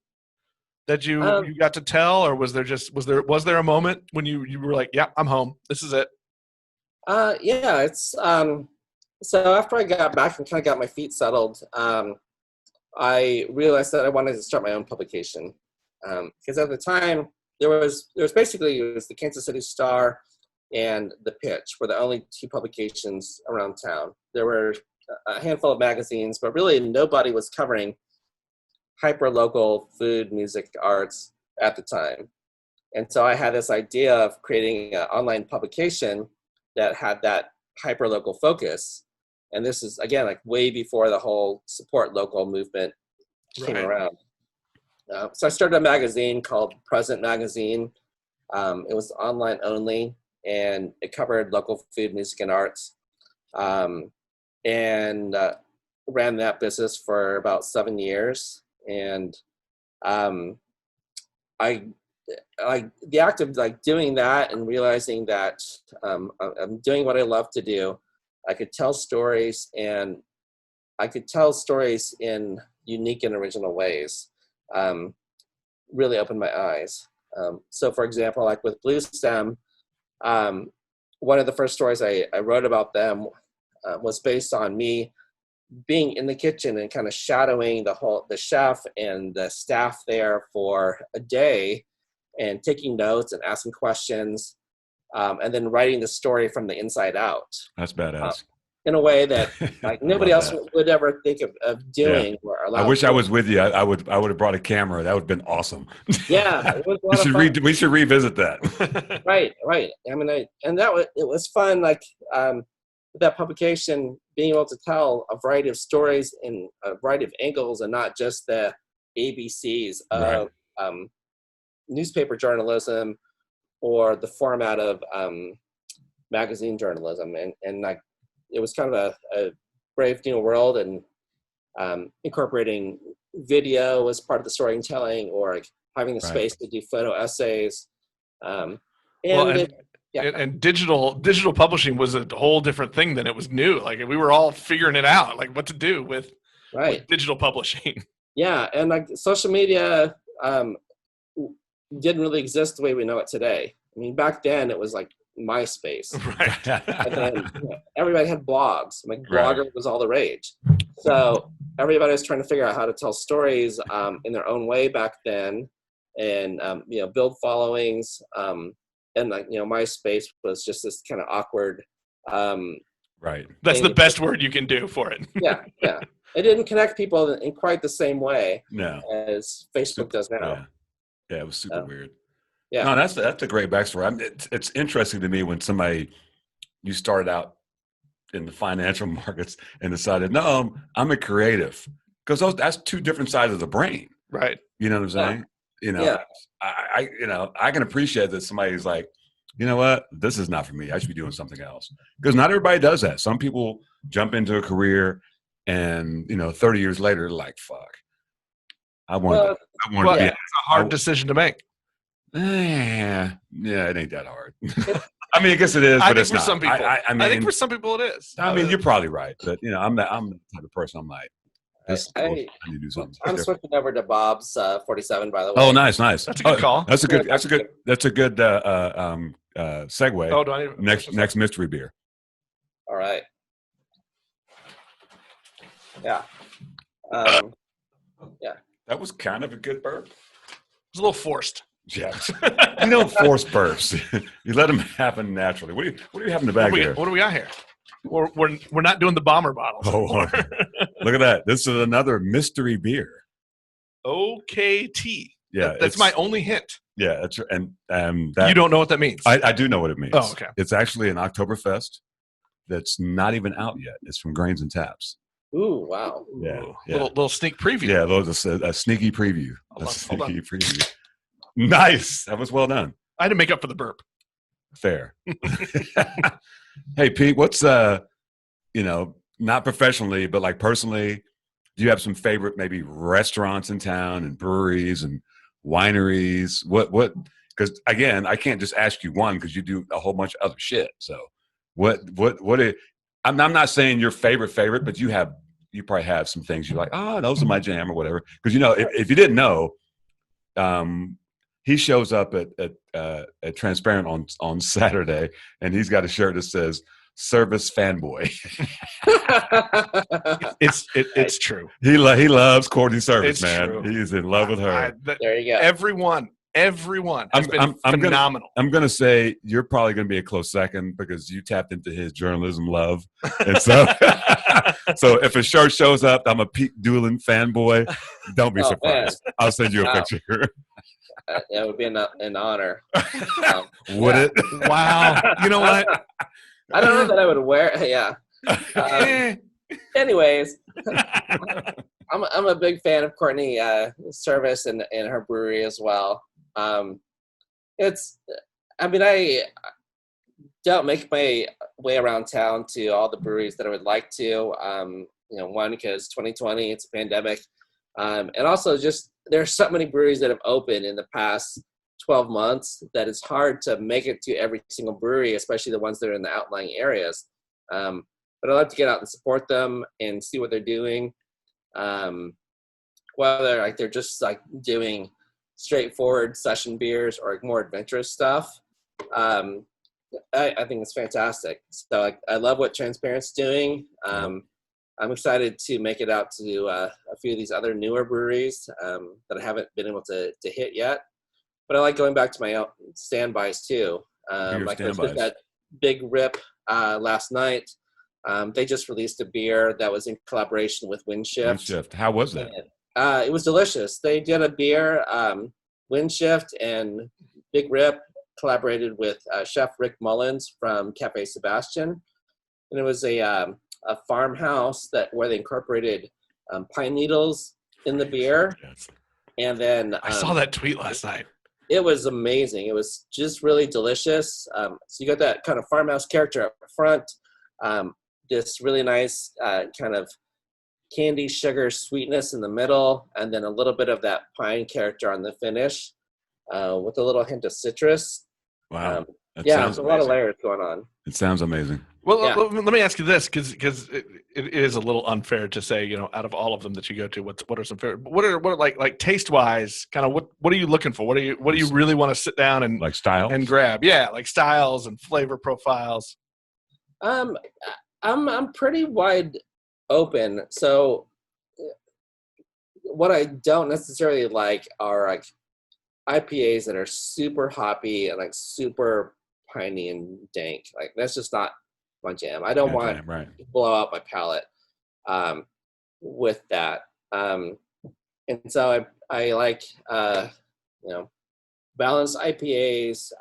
that you got to tell, or was there a moment when you were like, yeah, I'm home. This is it. It's so after I got back and kind of got my feet settled, I realized that I wanted to start my own publication. Because at the time there was basically the Kansas City Star and the Pitch were the only two publications around town. There were a handful of magazines, but really nobody was covering hyper-local food, music, arts at the time. And so I had this idea of creating an online publication that had that hyper-local focus. And this is, again, like way before the whole support local movement came around. So I started a magazine called Present Magazine, It was online only, and it covered local food, music, and arts. And ran that business for about 7 years. And um, I like the act of like doing that and realizing that I'm doing what I love to do. I could tell stories, and I could tell stories in unique and original ways. Really opened my eyes. So, for example, like with Blue Stem, one of the first stories I wrote about them was based on me being in the kitchen and kind of shadowing the chef and the staff there for a day, and taking notes and asking questions, and then writing the story from the inside out. That's badass. In a way that like nobody else that. would ever think of doing. Yeah. Or I wish I was with you. I would have brought a camera. That would have been awesome. Yeah, it was a lot of fun. We should revisit that. Right. I mean, it was fun. Like with that publication, being able to tell a variety of stories in a variety of angles, and not just the ABCs of newspaper journalism or the format of magazine journalism, and like it was kind of a brave new world, and incorporating video as part of the storytelling, or like having the space to do photo essays. And digital publishing was a whole different thing than it was new. Like we were all figuring it out, like what to do with digital publishing. Yeah, and like social media didn't really exist the way we know it today. I mean, back then it was like MySpace. Right. And then everybody had blogs. Like Blogger was all the rage. So everybody was trying to figure out how to tell stories in their own way back then, and build followings. And like MySpace was just this kind of awkward. That's the best word you can do for it. Yeah. It didn't connect people in quite the same way as Facebook does now. Yeah, it was super weird. Yeah. No, that's a great backstory. It's interesting to me when you started out in the financial markets and decided, no, I'm a creative, because that's two different sides of the brain. Right. You know what I'm saying? I can appreciate that somebody's like, you know what, this is not for me. I should be doing something else. Because not everybody does that. Some people jump into a career and 30 years later, they're like, fuck. I want to be. It's a hard decision to make. Yeah, it ain't that hard. I mean, I guess it is, but it's not. Some people, I think for some people it is. I mean, you're probably right, but I'm the type of person. I'm like, I need to do something. I'm switching over to Bob's 47, by the way. Oh, nice. That's a good call. That's a good segue. Oh, do I need next mystery beer? All right. Yeah. That was kind of a good burp. It's a little forced. Yeah. You don't force burps. You let them happen naturally. What do you have in the bag here? What do we got here? We're not doing the bomber bottles. Oh, look at that. This is another mystery beer. OKT. Yeah. That's my only hint. Yeah. That's and you don't know what that means. I do know what it means. Oh, okay. It's actually an Oktoberfest that's not even out yet. It's from Grains and Taps. Ooh, wow. Yeah. Little sneak preview. Yeah, a sneaky preview. Preview. Nice. That was well done. I had to make up for the burp. Fair. Hey, Pete, what's not professionally, but like personally, do you have some favorite maybe restaurants in town and breweries and wineries? What because again, I can't just ask you one because you do a whole bunch of other shit. So I'm not saying your favorite, but you probably have some things you're like, those are my jam or whatever. Because if you didn't know, he shows up at Transparent on Saturday, and he's got a shirt that says "Service Fanboy." It's true. He loves Courtney Service, it's man. True. He's in love with her. There you go. Everyone has been phenomenal. I'm going to say you're probably going to be a close second because you tapped into his journalism love. And so if a shirt shows up, I'm a Pete Dulin fanboy. Don't be surprised. Man. I'll send you a picture. It would be an honor. Would it? Wow. You know what? I don't know that I would wear. Yeah. Anyways, I'm a big fan of Courtney Service and her brewery as well. It's, I mean, I don't make my way around town to all the breweries that I would like to. One, because 2020, it's a pandemic. And also just there's so many breweries that have opened in the past 12 months that it's hard to make it to every single brewery, especially the ones that are in the outlying areas. But I like to get out and support them and see what they're doing. Whether like they're just like doing straightforward session beers or like more adventurous stuff. I think it's fantastic. So I love what Transparent's doing. I'm excited to make it out to a few of these other newer breweries that I haven't been able to hit yet. But I like going back to my own standbys too. Like I was that Big Rip last night. They just released a beer that was in collaboration with Windshift. How was that? It was delicious. They did a beer, Windshift and Big Rip collaborated with Chef Rick Mullins from Cafe Sebastian. And it was a farmhouse where they incorporated pine needles in the beer. And then I saw that tweet last night. It was amazing. It was just really delicious. So you got that kind of farmhouse character up front, this really nice kind of candy sugar sweetness in the middle, and then a little bit of that pine character on the finish with a little hint of citrus. Wow. There's a lot of layers going on. It sounds amazing. Well, let me ask you this, because it is a little unfair to say, out of all of them that you go to, what are some favorite? What are like taste wise? Kind of what are you looking for? What do you really want to sit down and like style and grab? Yeah, like styles and flavor profiles. I'm pretty wide open. So what I don't necessarily like are like IPAs that are super hoppy and like super piney and dank. Like that's just not my jam. I don't want to blow out my palate with that. And so I like balanced IPAs,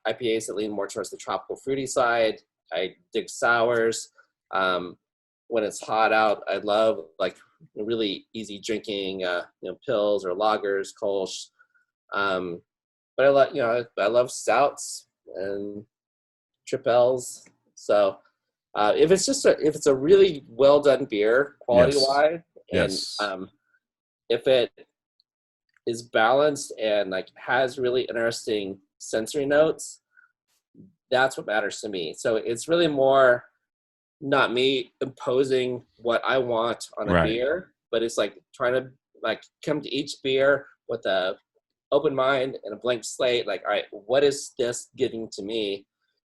IPAs that lean more towards the tropical fruity side. I dig sours. When it's hot out, I love like really easy drinking, pills or lagers, kolsch. But I love stouts and tripels. So if it's a really well done beer, quality wise, and if it is balanced and like has really interesting sensory notes, that's what matters to me. So it's really more not me imposing what I want on a beer, but it's like trying to like come to each beer with a open mind and a blank slate. Like, all right, what is this giving to me,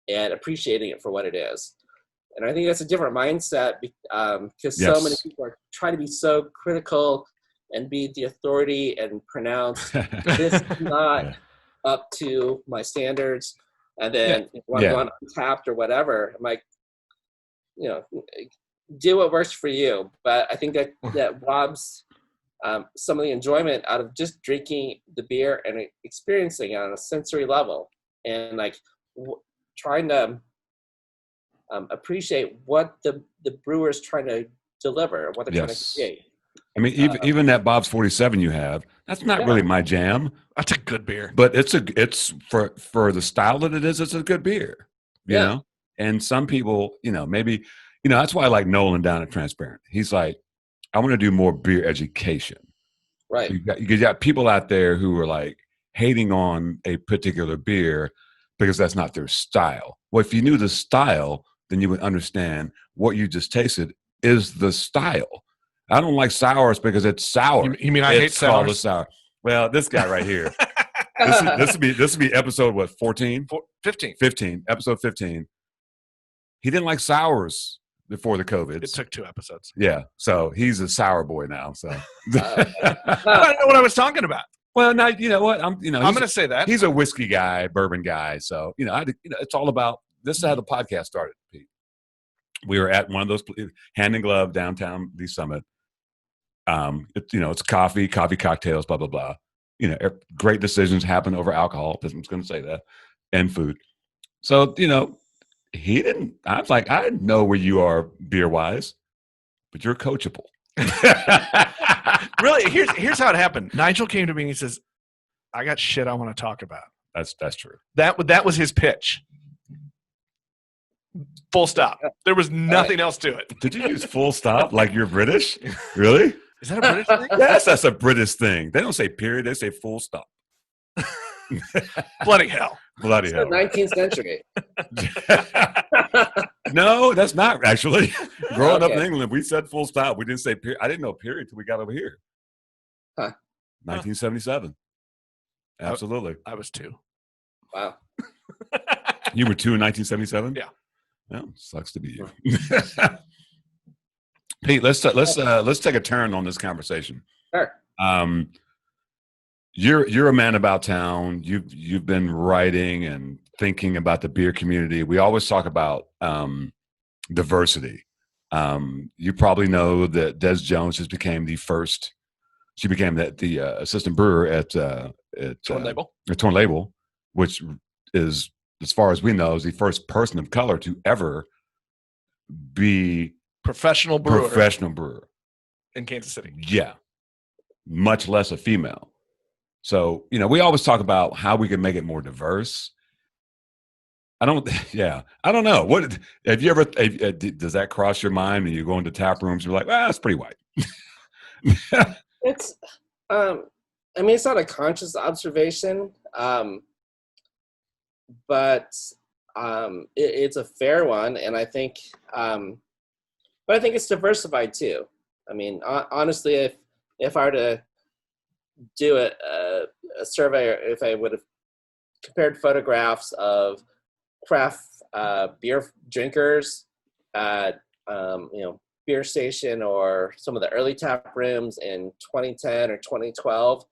and appreciating it for what it is. And I think that's a different mindset because so many people are trying to be so critical and be the authority and pronounce this is not up to my standards. And then when I'm on Tapped or whatever, I'm like, do what works for you. But I think that robs some of the enjoyment out of just drinking the beer and experiencing it on a sensory level, and like trying to appreciate what the brewer's trying to deliver, what they're trying to create. I mean, even that Bob's 47 you have, that's not really my jam. That's a good beer, but it's for the style that it is. It's a good beer, you know. And some people, maybe, that's why I like Nolan down at Transparent. He's like, I want to do more beer education. Right. So you got people out there who are like hating on a particular beer because that's not their style. Well, if you knew the style, then you would understand what you just tasted is the style. I don't like sours because it's sour. You mean I hate sours? Sour. Well, this guy right here. this would be episode what, 14? 15. Episode 15. He didn't like sours before the COVID. It took 2 episodes. Yeah. So he's a sour boy now. So I don't know what I was talking about. Well, now you know what I'm going to say that he's a whiskey guy, bourbon guy. So it's all about. This is how the podcast started, Pete. We were at one of those hand in glove downtown the Summit. It's coffee, cocktails, blah blah blah. Great decisions happen over alcohol. I'm going to say that, and food. So he didn't. I was like, I know where you are beer wise, but you're coachable. Really, here's how it happened. Nigel came to me and he says, I got shit I want to talk about. That's true. That was his pitch. Full stop. There was nothing else to it. Did you use full stop like you're British? Really? Is that a British thing? Yes, that's a British thing. They don't say period. They say full stop. Bloody hell. Bloody It's hell. the 19th century. No, that's not actually. Growing up in Okay. England, we said full stop. We didn't say period. I didn't know period till we got over here. Huh. 1977. Absolutely. I was 2. Wow. You were 2 in 1977? Yeah. Well, sucks to be you. Pete, let's take a turn on this conversation. Sure. You're a man about town. You've been writing and thinking about the beer community. We always talk about diversity. You probably know that Des Jones just became the first. She became the assistant brewer at Torn Label. Torn Label, which is, as far as we know, is the first person of color to ever be Professional brewer in Kansas City. Yeah, much less a female. So, we always talk about how we can make it more diverse. I don't know. What have you ever, does that cross your mind when you go into tap rooms? You're like, that's pretty white. It's, it's not a conscious observation, but it's a fair one, and I think, but I think it's diversified too. I mean, honestly, if I were to do a survey, or if I would have compared photographs of craft beer drinkers at beer station or some of the early tap rooms in 2010 or 2012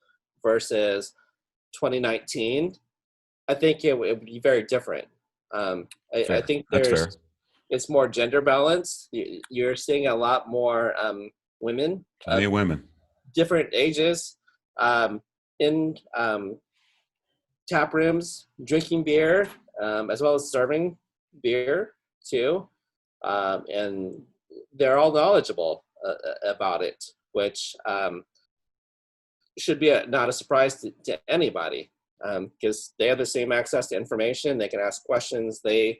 versus 2019, I think it would be very different. I think it's more gender balanced. You're seeing a lot more women, plenty of women, different ages, in tap rooms, drinking beer, as well as serving beer too, and they're all knowledgeable about it, which should be not a surprise to anybody, because they have the same access to information. They can ask questions. They're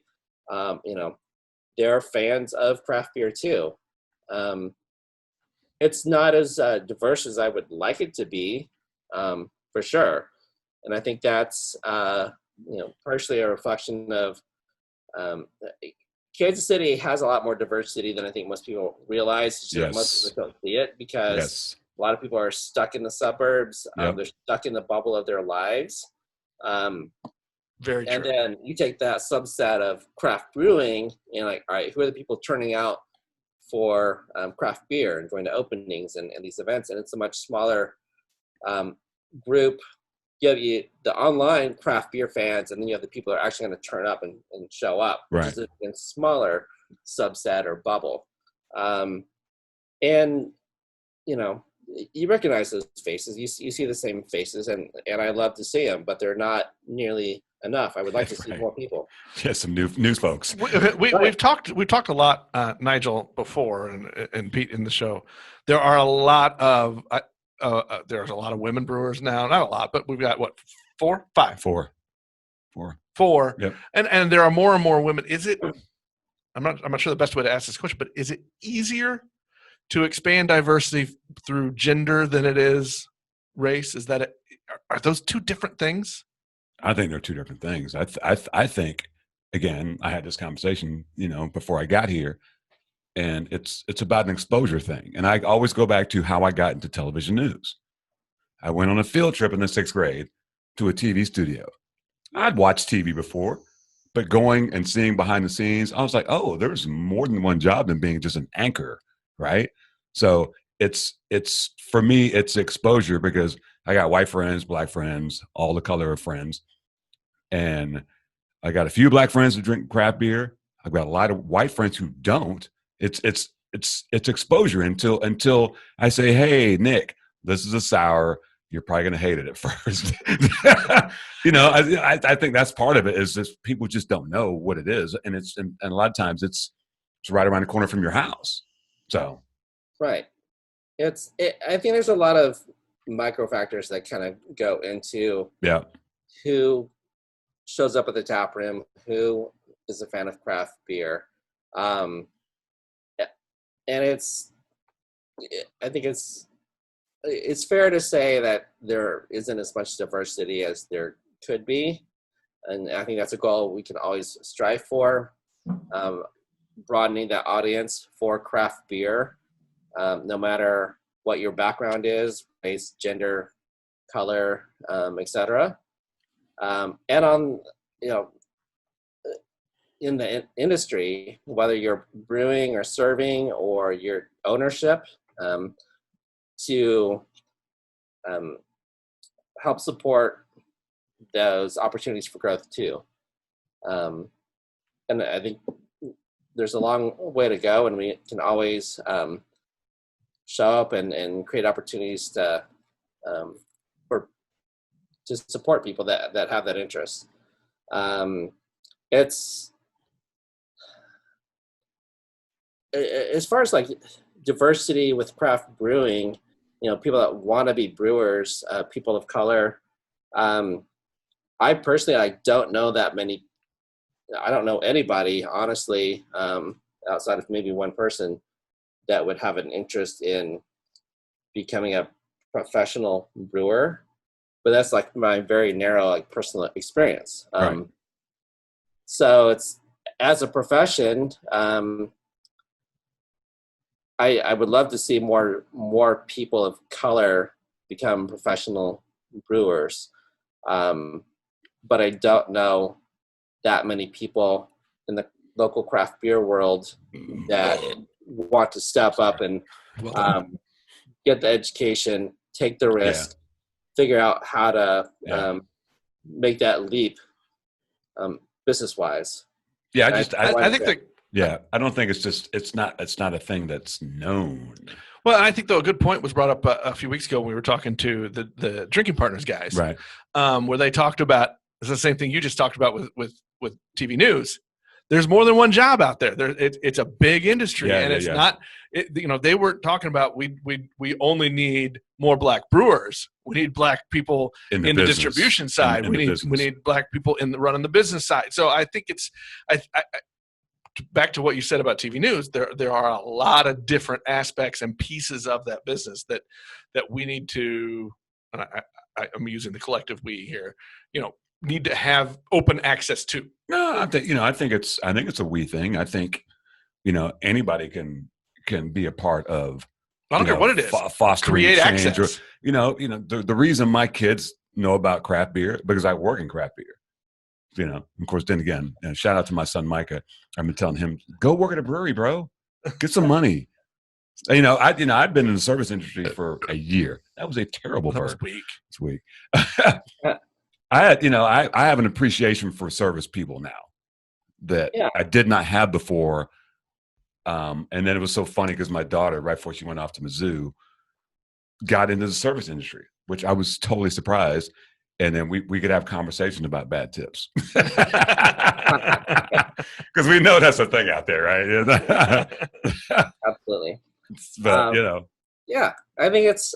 fans of craft beer too. It's not as diverse as I would like it to be, for sure. And I think that's, partially a reflection of Kansas City has a lot more diversity than I think most people realize. Yes. Most people don't see it because a lot of people are stuck in the suburbs. Yep. They're stuck in the bubble of their lives. Very true. And then you take that subset of craft brewing and all right, who are the people turning out for craft beer and going to openings and these events? And it's a much smaller group. You have the online craft beer fans, and then you have the people that are actually going to turn up and show up, which is a smaller subset or bubble. And you recognize those faces. You see the same faces, and I love to see them, but they're not nearly enough. I would like to see more people. Yeah, some news folks. We've talked a lot, Nigel, before, and Pete in the show. There are a lot of there's a lot of women brewers now. Not a lot, but we've got four. Yep. And there are more and more women. Is it? I'm not sure the best way to ask this question, but is it easier to expand diversity through gender than it is race? Is that are those two different things? I think they're two different things. I think, again, I had this conversation, before I got here, and it's about an exposure thing. And I always go back to how I got into television news. I went on a field trip in the 6th grade to a TV studio. I'd watched TV before, but going and seeing behind the scenes, I was like, oh, there's more than one job than being just an anchor, right? So it's for me, it's exposure, because I got white friends, black friends, all the color of friends. And I got a few black friends who drink craft beer. I've got a lot of white friends who don't. It's exposure until I say, hey, Nick, this is a sour. You're probably going to hate it at first. I think that's part of it, is just people just don't know what it is. And and a lot of times it's right around the corner from your house. So. Right. I think there's a lot of micro factors that kind of go into who shows up at the tap room who is a fan of craft beer. And I think it's fair to say that there isn't as much diversity as there could be. And I think that's a goal we can always strive for, broadening that audience for craft beer, no matter what your background is, race, gender, color, etc. And on, in the industry, whether you're brewing or serving or your ownership, to help support those opportunities for growth too. And I think there's a long way to go, and we can always show up and create opportunities to support people that have that interest. It's as far as like diversity with craft brewing, people that want to be brewers, people of color. I personally, don't know that many. I don't know anybody, honestly, outside of maybe one person that would have an interest in becoming a professional brewer. But that's like my very narrow, like personal experience. Right. So it's, as a profession, I would love to see more people of color become professional brewers. But I don't know that many people in the local craft beer world that want to step up and get the education, take the risk, figure out how to make that leap business-wise. Yeah, I think that. Yeah, I don't think it's not a thing that's known. Well, I think though a good point was brought up a few weeks ago when we were talking to the Drinking Partners guys, Right? Where they talked about it's the same thing you just talked about with TV news. There's more than one job out there. It's a big industry, and it's not. They weren't talking about we only need more black brewers. We need black people in the distribution side. We need black people running the business side. So I think it's back to what you said about TV news. There are a lot of different aspects and pieces of that business that we need to. And I'm using the collective we here. Need to have open access to. No, I think it's a we thing. I think anybody can be a part of. I don't care what it is. Fostering create change. access. Or, the reason my kids know about craft beer because I work in craft beer. Of course. Then again, shout out to my son Micah. I've been telling him, go work at a brewery, bro. Get some money. I'd been in the service industry for a year. That was a terrible That burn. was weak. It's weak. I have an appreciation for service people now that I did not have before. And then it was so funny because my daughter, right before she went off to Mizzou, got into the service industry, which I was totally surprised. And then we could have conversation about bad tips. Because we know that's a thing out there, right? Absolutely. But, Yeah, I think it's,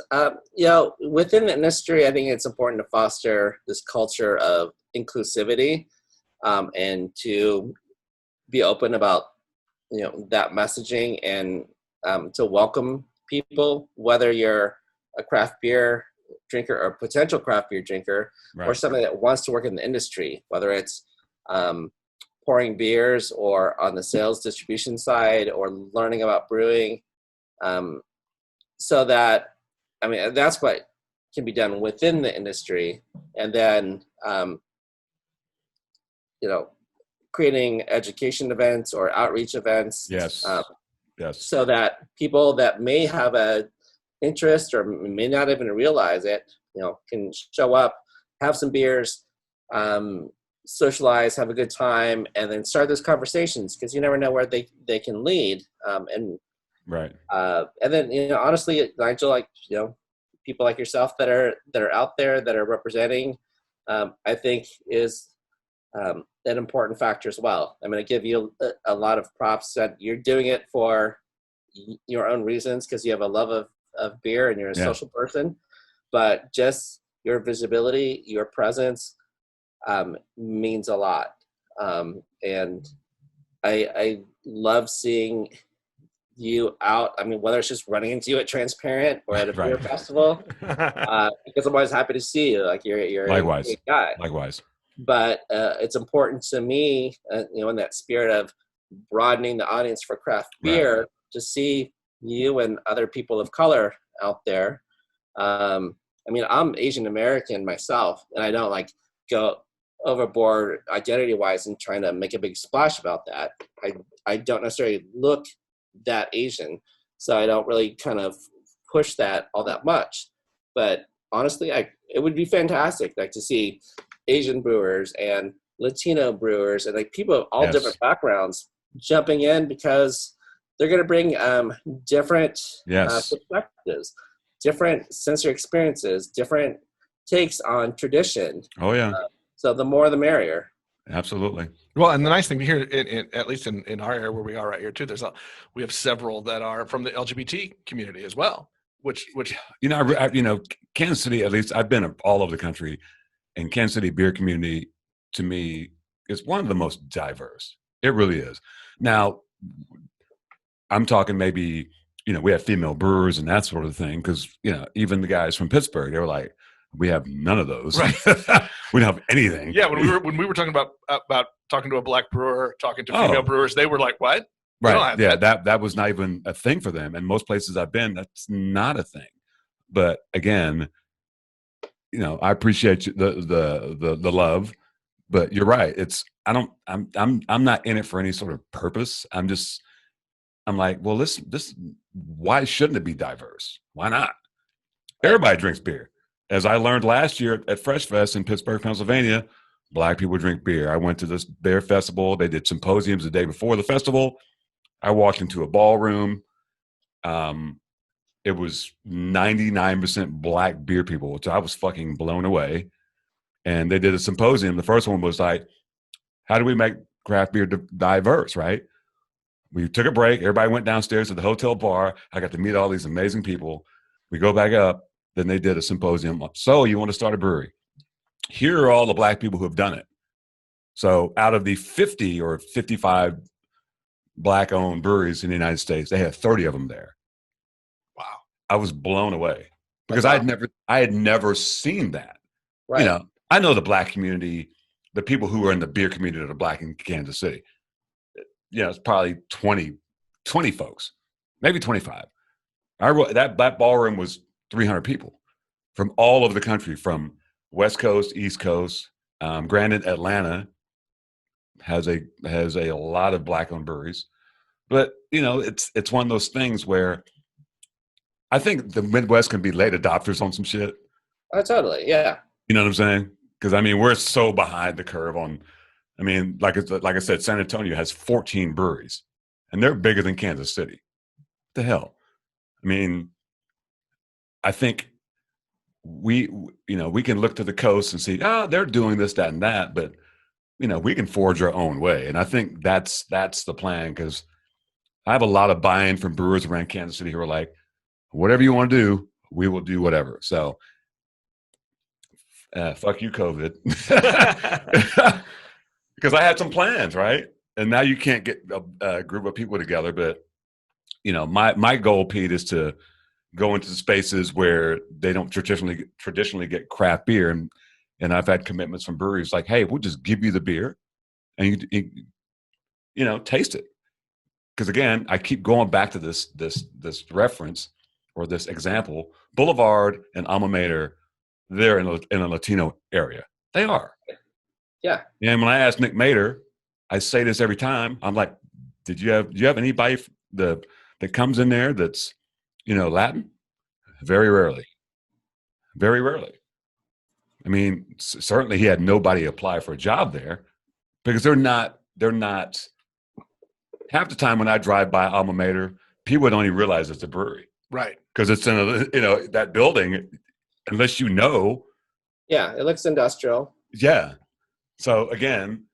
within the industry, I think it's important to foster this culture of inclusivity, and to be open about, that messaging, and to welcome people, whether you're a craft beer drinker or potential craft beer drinker, right, or somebody that wants to work in the industry, whether it's pouring beers or on the sales distribution side or learning about brewing. So that, that's what can be done within the industry. And then, creating education events or outreach events. Yes. So that people that may have a interest or may not even realize it, can show up, have some beers, socialize, have a good time, and then start those conversations, because you never know where they can lead. Right. And then, honestly, Nigel, people like yourself that are out there that are representing, I think is an important factor as well. I'm going to give you a lot of props that you're doing it for your own reasons, because you have a love of beer and you're a social person, but just your visibility, your presence, means a lot. And I love seeing you out. I mean, whether it's just running into you at Transparent or at a beer Right. festival, because I'm always happy to see you. Like you're a Likewise. great guy. Likewise. But it's important to me, in that spirit of broadening the audience for craft beer, to see you and other people of color out there. I mean, I'm Asian American myself, and I don't like go overboard identity-wise and trying to make a big splash about that. I don't necessarily look that Asian, so I don't really kind of push that all that much. But honestly, it would be fantastic, like, to see Asian brewers and Latino brewers and like people of all different backgrounds jumping in, because they're going to bring different perspectives, different sensory experiences, different takes on tradition. Oh yeah. So the more the merrier. Absolutely. Well, and the nice thing here, at least in our area where we are right here too, we have several that are from the LGBT community as well. Which Kansas City, at least I've been all over the country, and Kansas City beer community to me is one of the most diverse. It really is. Now, I'm talking maybe, we have female brewers and that sort of thing, because, even the guys from Pittsburgh, they were like, we have none of those. Right. We don't have anything. Yeah, when we were talking about talking to a black brewer, talking to female brewers, they were like, "What?" Right. Yeah, that was not even a thing for them. And most places I've been, that's not a thing. But again, I appreciate the love, but you're right. I'm not in it for any sort of purpose. I'm like, well, this why shouldn't it be diverse? Why not? Everybody drinks beer. As I learned last year at Fresh Fest in Pittsburgh, Pennsylvania, Black people drink beer. I went to this beer festival. They did symposiums the day before the festival. I walked into a ballroom. It was 99% Black beer people, which I was fucking blown away. And they did a symposium. The first one was like, how do we make craft beer diverse, right? We took a break. Everybody went downstairs to the hotel bar. I got to meet all these amazing people. We go back up. Then they did a symposium. So you want to start a brewery? Here are all the Black people who have done it. So out of the 50 or 55 Black-owned breweries in the United States, they had 30 of them there. Wow. I was blown away because I had never seen that. Right. I know the Black community, the people who are in the beer community that are Black in Kansas City. It's probably 20 folks, maybe 25. That ballroom was 300 people from all over the country, from West Coast, East Coast. Granted, Atlanta has a lot of Black-owned breweries, but it's one of those things where I think the Midwest can be late adopters on some shit. Oh, totally, yeah. You know what I'm saying? Because we're so behind the curve on. Like I said, San Antonio has 14 breweries, and they're bigger than Kansas City. What the hell? I think we can look to the coast and see, they're doing this, that, and that, but we can forge our own way. And I think that's the plan, because I have a lot of buy-in from brewers around Kansas City who are like, whatever you want to do, we will do whatever. So fuck you, COVID. Because I had some plans, right? And now you can't get a group of people together. But, my goal, Pete, is to go into spaces where they don't traditionally get craft beer. And I've had commitments from breweries like, hey, we'll just give you the beer and you taste it. Because again, I keep going back to this reference or this example. Boulevard and Alma Mater, they're in a Latino area. They are. Yeah. And when I ask Nick Mater, I say this every time. I'm like, do you have anybody that comes in there that's Latin? Very rarely. Very rarely. Certainly he had nobody apply for a job there, because they're not half the time when I drive by Alma Mater, people don't even realize it's a brewery. Right. Because it's in that building, unless Yeah, it looks industrial. Yeah. So again,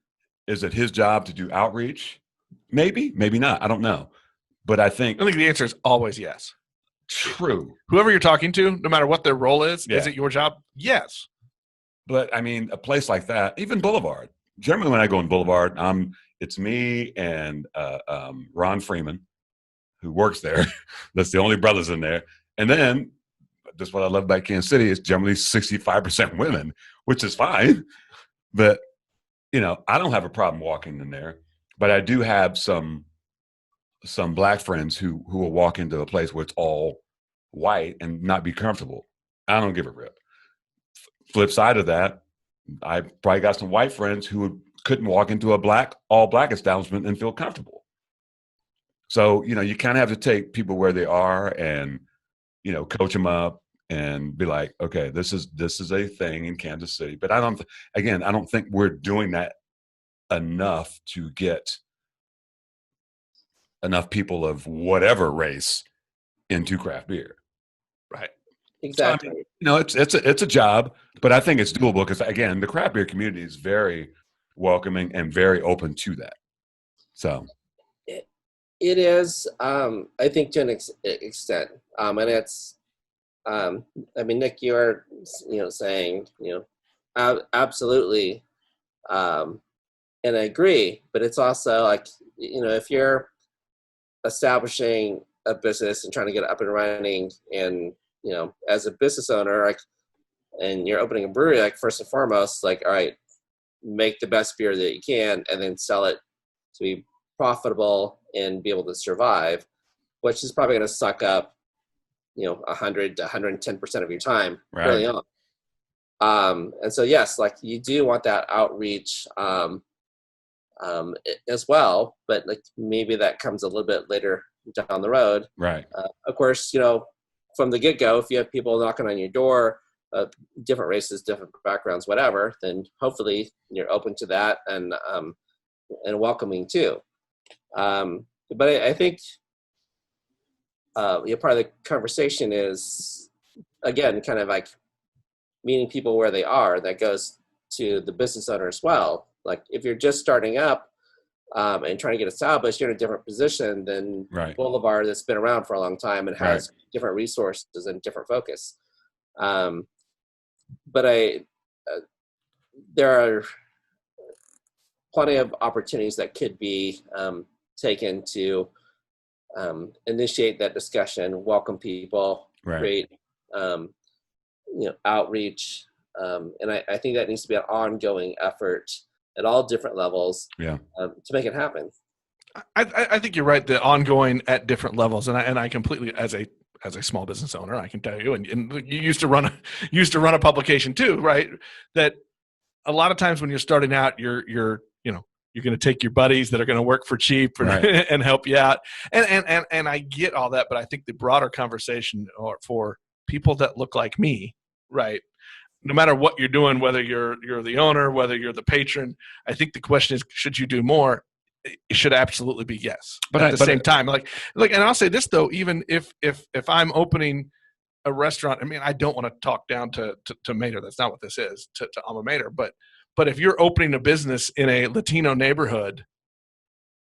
is it his job to do outreach? Maybe, maybe not. I don't know. But I think the answer is always yes. True. Whoever you're talking to, no matter what their role is it your job? Yes. But I mean, a place like that, even Boulevard. Generally, when I go in Boulevard, it's me and Ron Freeman, who works there. That's the only brothers in there. And then that's what I love about Kansas City. It's generally 65% women, which is fine. But I don't have a problem walking in there. But I do have some Black friends who will walk into a place where it's all white and not be comfortable. I don't give a rip. Flip side of that, I probably got some white friends who couldn't walk into a all black establishment and feel comfortable. So, you kind of have to take people where they are and, coach them up and be like, okay, this is a thing in Kansas City. But I don't think we're doing that enough to get enough people of whatever race into craft beer. Right. Exactly. So, it's a job, but I think it's doable because, again, the craft beer community is very welcoming and very open to that. So it is, I think, to an extent, and it's, Nick, you're, saying, absolutely, and I agree, but it's also like, if you're establishing a business and trying to get it up and running, and as a business owner, like, and you're opening a brewery, like, first and foremost, like, all right, make the best beer that you can, and then sell it to be profitable and be able to survive, which is probably going to suck up, 100 to 110% of your time early on. And so, yes, like, you do want that outreach as well, but like, maybe that comes a little bit later down the road. Right. Of course, from the get-go, if you have people knocking on your door, different races, different backgrounds, whatever, then hopefully you're open to that and welcoming too. But I think part of the conversation is, again, kind of like meeting people where they are. That goes to the business owner as well. Like, if you're just starting up and trying to get established, you're in a different position than Boulevard, that's been around for a long time and has different resources and different focus. But there are plenty of opportunities that could be taken to initiate that discussion, welcome people, create outreach, and I think that needs to be an ongoing effort at all different levels to make it happen. I think you're right. The ongoing at different levels, and I completely, as a small business owner, I can tell you, and you used to run a publication too, right? That a lot of times when you're starting out, you're going to take your buddies that are going to work for cheap and help you out, and I get all that, but I think the broader conversation for people that look like me, right? No matter what you're doing, whether you're the owner, whether you're the patron, I think the question is, should you do more? It should absolutely be yes. But at the same time, like, and I'll say this though, even if I'm opening a restaurant, I mean, I don't want to talk down to Mater. That's not what this is, to Alma Mater. But if you're opening a business in a Latino neighborhood,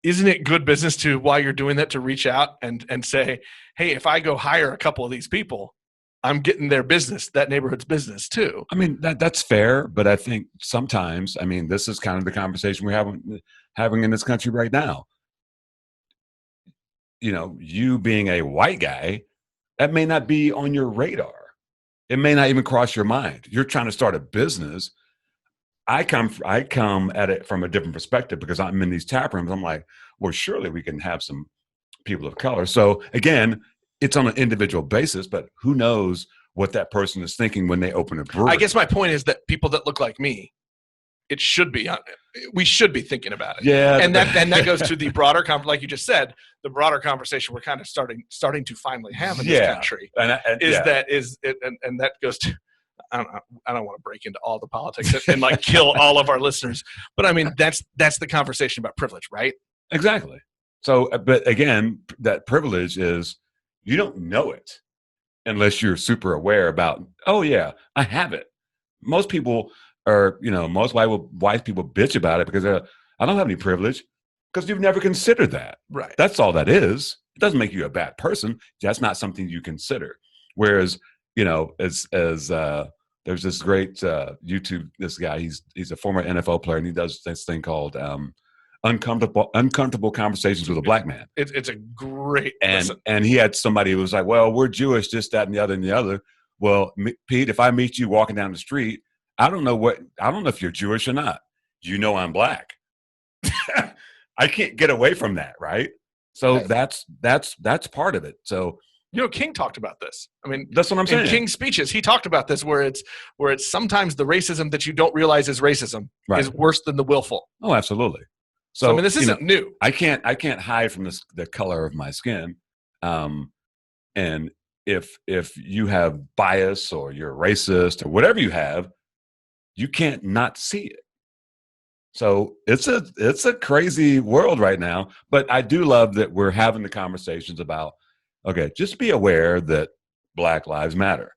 isn't it good business to, while you're doing that, to reach out and say, hey, if I go hire a couple of these people, I'm getting their business, that neighborhood's business too. I mean, that's fair, but I think sometimes, I mean, this is kind of the conversation we're having in this country right now. You being a white guy, that may not be on your radar. It may not even cross your mind. You're trying to start a business. I come at it from a different perspective because I'm in these tap rooms. I'm like, well, surely we can have some people of color. So again, it's on an individual basis, but who knows what that person is thinking when they open a brewery. I guess my point is that people that look like me, we should be thinking about it. Yeah. And that goes to the broader, like you just said, the broader conversation we're kind of starting to finally have in this country. And that goes to, I don't want to break into all the politics and like kill all of our listeners, but I mean, that's the conversation about privilege, right? Exactly. So, but again, that privilege is, you don't know it unless you're super aware about, oh yeah, I have it. Most people are, most white people bitch about it because I don't have any privilege, because you've never considered that. Right. That's all that is. It doesn't make you a bad person. That's not something you consider. Whereas, as there's this great YouTube. This guy, he's a former NFL player, and he does this thing called uncomfortable conversations with a black man. It's a great and he had somebody who was like, well, we're Jewish, this, that, and the other and the other. Well, Pete, if I meet you walking down the street, I don't know if you're Jewish or not. You know I'm black. I can't get away from that, right? So that's part of it. So King talked about this. I mean, that's what I'm saying. In King's speeches, he talked about this, where it's sometimes the racism that you don't realize is racism is worse than the willful. Oh, absolutely. So I mean, this isn't new. I can't hide from the color of my skin, and if you have bias or you're racist or whatever you have, you can't not see it. So it's a crazy world right now. But I do love that we're having the conversations about, okay, just be aware that Black Lives Matter.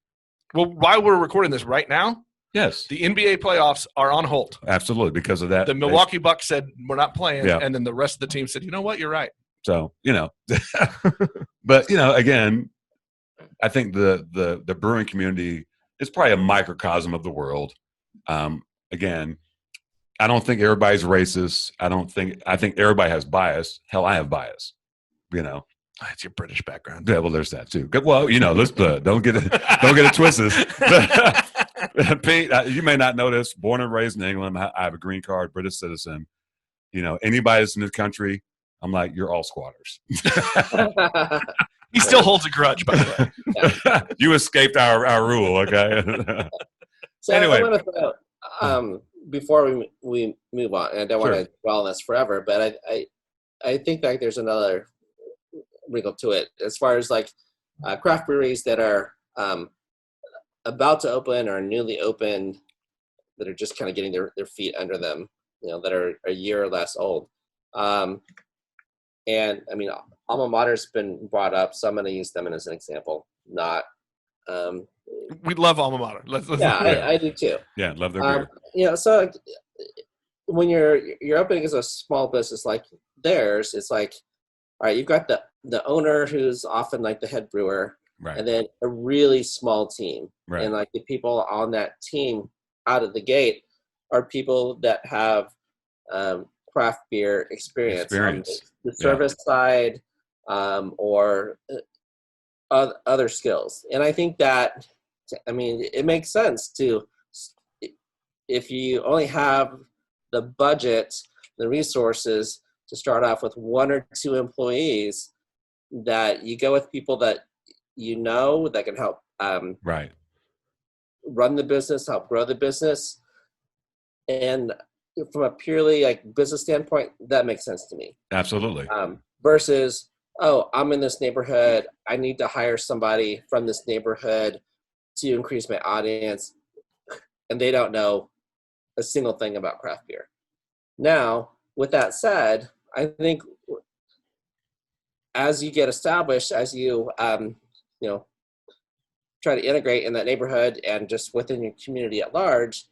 Well, while we're recording this right now, yes, the NBA playoffs are on hold. Absolutely, because of that. The Milwaukee Bucks said we're not playing, yeah. And then the rest of the team said, you know what, you're right. So, but again, I think the brewing community is probably a microcosm of the world. Again, I don't think everybody's racist. I think everybody has bias. Hell, I have bias. That's your British background. Yeah, well, there's that too. Well, let's don't get it twisted. Pete, you may not know this. Born and raised in England, I have a green card, British citizen. Anybody that's in this country, I'm like, you're all squatters. He still holds a grudge, by the way. You escaped our rule, okay? So anyway, I want to throw, before we move on, and I don't want to dwell on this forever, but I think like there's another wrinkle to it as far as like craft breweries that are about to open or newly opened, that are just kind of getting their feet under them, that are a year or less old. And I mean, alma mater's been brought up, so I'm going to use them as an example. Not we love alma mater. Let's I do too. Yeah, love their beer. So when you're opening as a small business like theirs, it's like, all right, you've got the owner who's often like the head brewer, right, and then a really small team, right, and like the people on that team out of the gate are people that have craft beer experience. On the service side, or other skills. And I think that, I mean, it makes sense to, if you only have the budget, the resources to start off with 1 or 2 employees, that you go with people that that can help right, run the business, help grow the business. And from a purely like business standpoint, that makes sense to me. Absolutely. Versus, oh, I'm in this neighborhood, I need to hire somebody from this neighborhood to increase my audience, and they don't know a single thing about craft beer. Now, with that said, I think as you get established, as you try to integrate in that neighborhood and just within your community at large,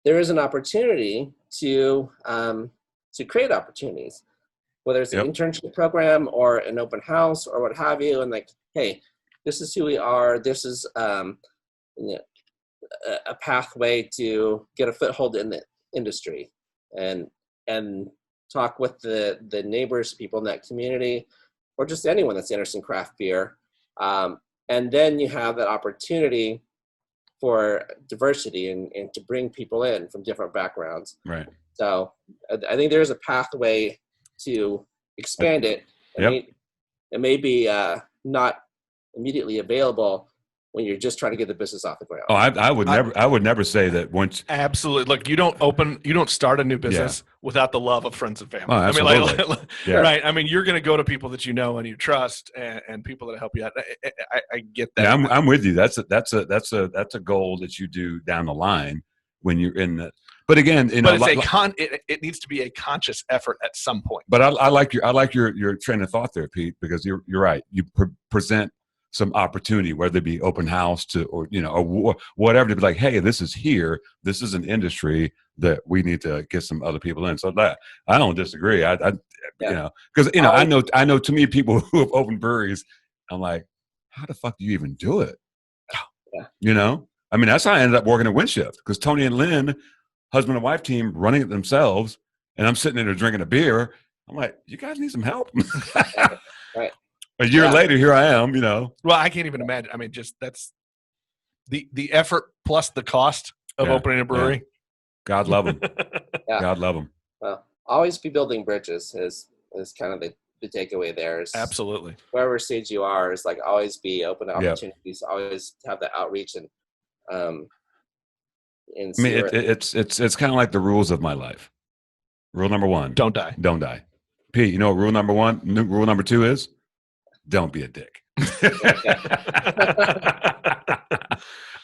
there is an opportunity to create opportunities, whether it's an internship program or an open house or what have you, and like, hey, this is who we are. This is a pathway to get a foothold in the industry, and talk with the neighbors, people in that community, or just anyone that's interested in craft beer. And then you have that opportunity for diversity and to bring people in from different backgrounds. Right. So I think there's a pathway to expand it. It may be not immediately available when you're just trying to get the business off the ground. Oh, I would never say that once. Absolutely. Look, you don't start a new business without the love of friends and family. Oh, absolutely. I mean, right. I mean, you're going to go to people that you know and you trust, and people that help you out. I get that. Yeah, I'm with you. That's a goal that you do down the line when you're in the. But again, it needs to be a conscious effort at some point. But I like your train of thought there, Pete, because you're right. You present some opportunity, whether it be open house or whatever, to be like, hey, this is here. This is an industry that we need to get some other people in. So that I don't disagree. Because I know too many people who have opened breweries. I'm like, how the fuck do you even do it? Yeah. I mean, that's how I ended up working at Windshift, because Tony and Lynn, husband and wife team, running it themselves, and I'm sitting there drinking a beer. I'm like, you guys need some help. Right. A year Yeah. later, here I am. Well, I can't even imagine. I mean, just that's the effort plus the cost of Yeah, opening a brewery. God love them. Yeah. God love them. Well, always be building bridges is kind of the takeaway there. Is Absolutely. wherever stage you are, is like always be open to Yep. opportunities, always have that outreach and I mean, see where it's kind of like the rules of my life. Rule number 1: Don't die. Don't die. Pete, you know what rule number 1? Rule number 2 is: don't be a dick.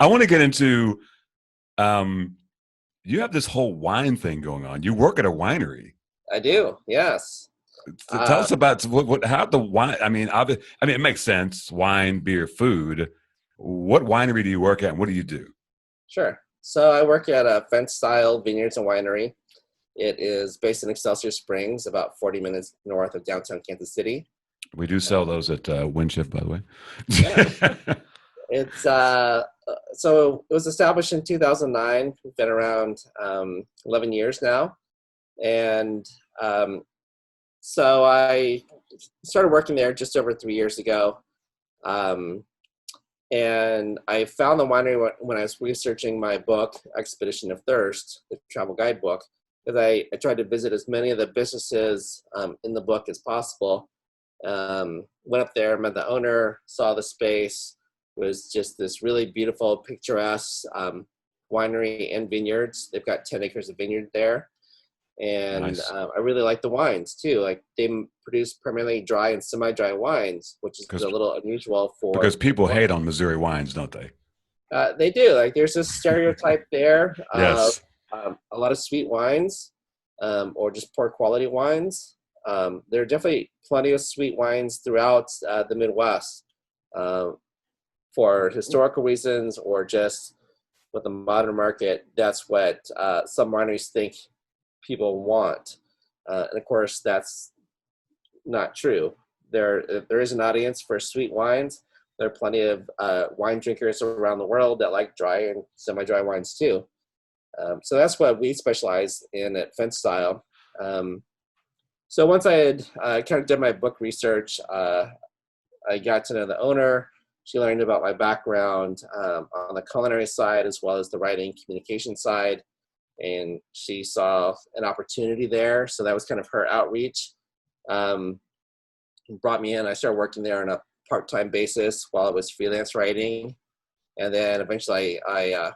I want to get into. You have this whole wine thing going on. You work at a winery. I do. Yes. Tell us about how the wine. I mean, it makes sense. Wine, beer, food. What winery do you work at, and what do you do? Sure. So I work at a Fence Style Vineyards and Winery. It is based in Excelsior Springs, about 40 minutes north of downtown Kansas City. We do sell those at Windshift, by the way. Yeah. It's so it was established in 2009. We've been around 11 years now, and so I started working there just over 3 years ago. And I found the winery when I was researching my book, Expedition of Thirst, the travel guidebook, because I tried to visit as many of the businesses in the book as possible. Went up there, met the owner, saw the space. It was just this really beautiful, picturesque winery and vineyards. They've got 10 acres of vineyard there. And Nice. I really like the wines too. Like they produce primarily dry and semi-dry wines, which is a little unusual for because people hate on Missouri wines, don't they? They do. Like there's this stereotype there Yes. of a lot of sweet wines or just poor quality wines. There are definitely plenty of sweet wines throughout the Midwest for historical reasons or just with the modern market. That's what some wineries think people want. And of course, that's not true. There is an audience for sweet wines. There are plenty of wine drinkers around the world that like dry and semi-dry wines too. So that's what we specialize in at Fence Style. So once I had kind of did my book research, I got to know the owner. She learned about my background on the culinary side as well as the writing communication side. And she saw an opportunity there. So that was kind of her outreach. Brought me in. I started working there on a part-time basis while I was freelance writing. And then eventually I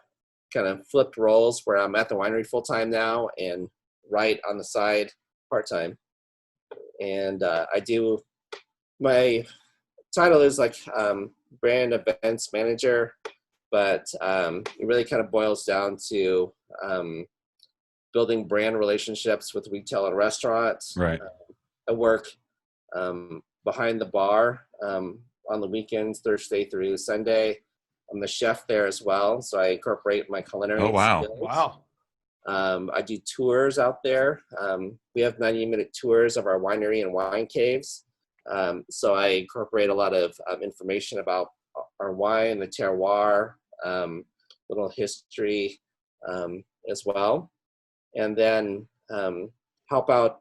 kind of flipped roles where I'm at the winery full-time now and write on the side part-time. And I do, my title is like brand events manager, but it really kind of boils down to building brand relationships with retail and restaurants. Right. I work behind the bar on the weekends, Thursday through Sunday. I'm the chef there as well, so I incorporate my culinary skills. Wow. I do tours out there. We have 90-minute tours of our winery and wine caves. So I incorporate a lot of information about our wine, the terroir, little history as well. And then help out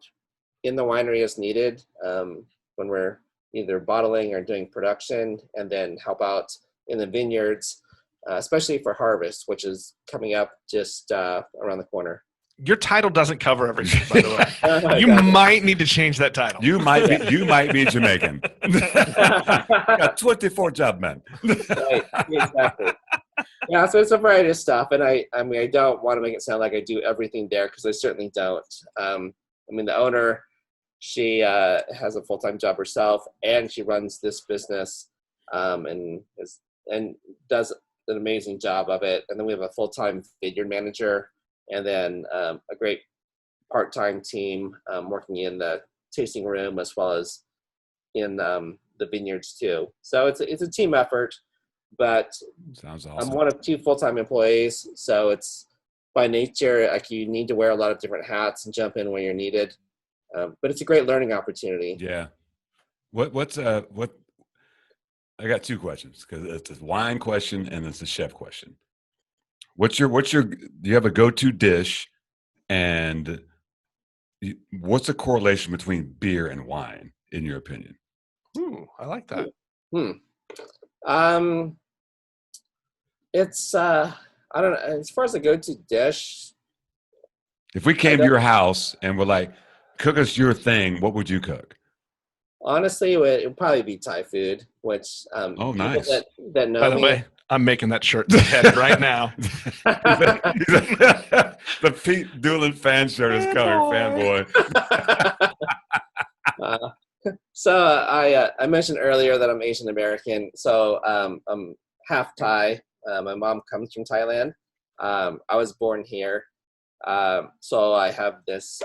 in the winery as needed when we're either bottling or doing production, and then help out in the vineyards, especially for harvest, which is coming up just around the corner. Your title doesn't cover everything, by the way. You might need to change that title. You might be Jamaican. Got 24 job men. Right, exactly. Yeah, so it's a variety of stuff, and I mean, I don't want to make it sound like I do everything there because I certainly don't. I mean, the owner, she has a full-time job herself, and she runs this business, and does an amazing job of it. And then we have a full-time vineyard manager, and then a great part-time team working in the tasting room as well as in the vineyards too. So it's a team effort. But sounds awesome. I'm one of 2 full-time employees, so it's by nature like you need to wear a lot of different hats and jump in when you're needed. But it's a great learning opportunity. Yeah. What? I got 2 questions because it's a wine question and it's a chef question. What's your do you have a go-to dish, and what's the correlation between beer and wine in your opinion? Ooh, I like that. Hmm. It's I don't know. As far as the go-to dish, If we came to your house and were like, cook us your thing, what would you cook? honestly, it would probably be Thai food. Which Oh, people nice. that know By the me, way, I'm making that shirt in my head right now. The Pete Dulin fan shirt is coming, fanboy. uh, so I mentioned earlier that I'm Asian American. So I'm half Thai. My mom comes from Thailand. I was born here. So I have this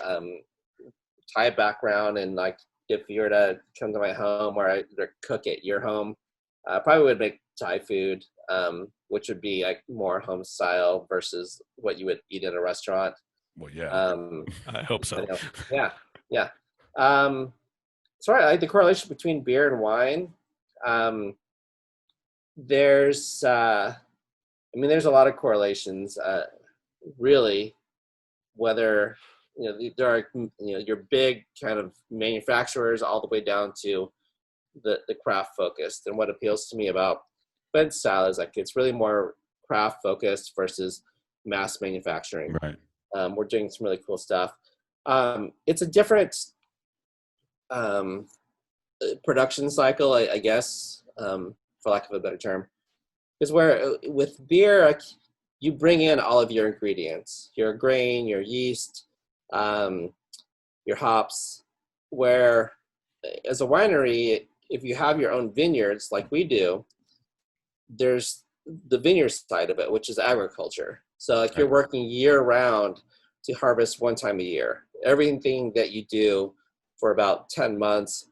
Thai background, and like if you were to come to my home or I cook at your home, I probably would make Thai food, which would be like more home style versus what you would eat at a restaurant. Well, yeah. I hope so. Yeah, yeah. So I like the correlation between beer and wine. There's, there's a lot of correlations. Really, whether there are your big kind of manufacturers all the way down to the craft focused. And what appeals to me about Bed Style is like it's really more craft focused versus mass manufacturing. Right. We're doing some really cool stuff. It's a different production cycle, I guess, for lack of a better term, is where with beer, like, you bring in all of your ingredients, your grain, your yeast, your hops, where as a winery, if you have your own vineyards like we do, there's the vineyard side of it, which is agriculture. So like you're working year round to harvest one time a year. Everything that you do for about 10 months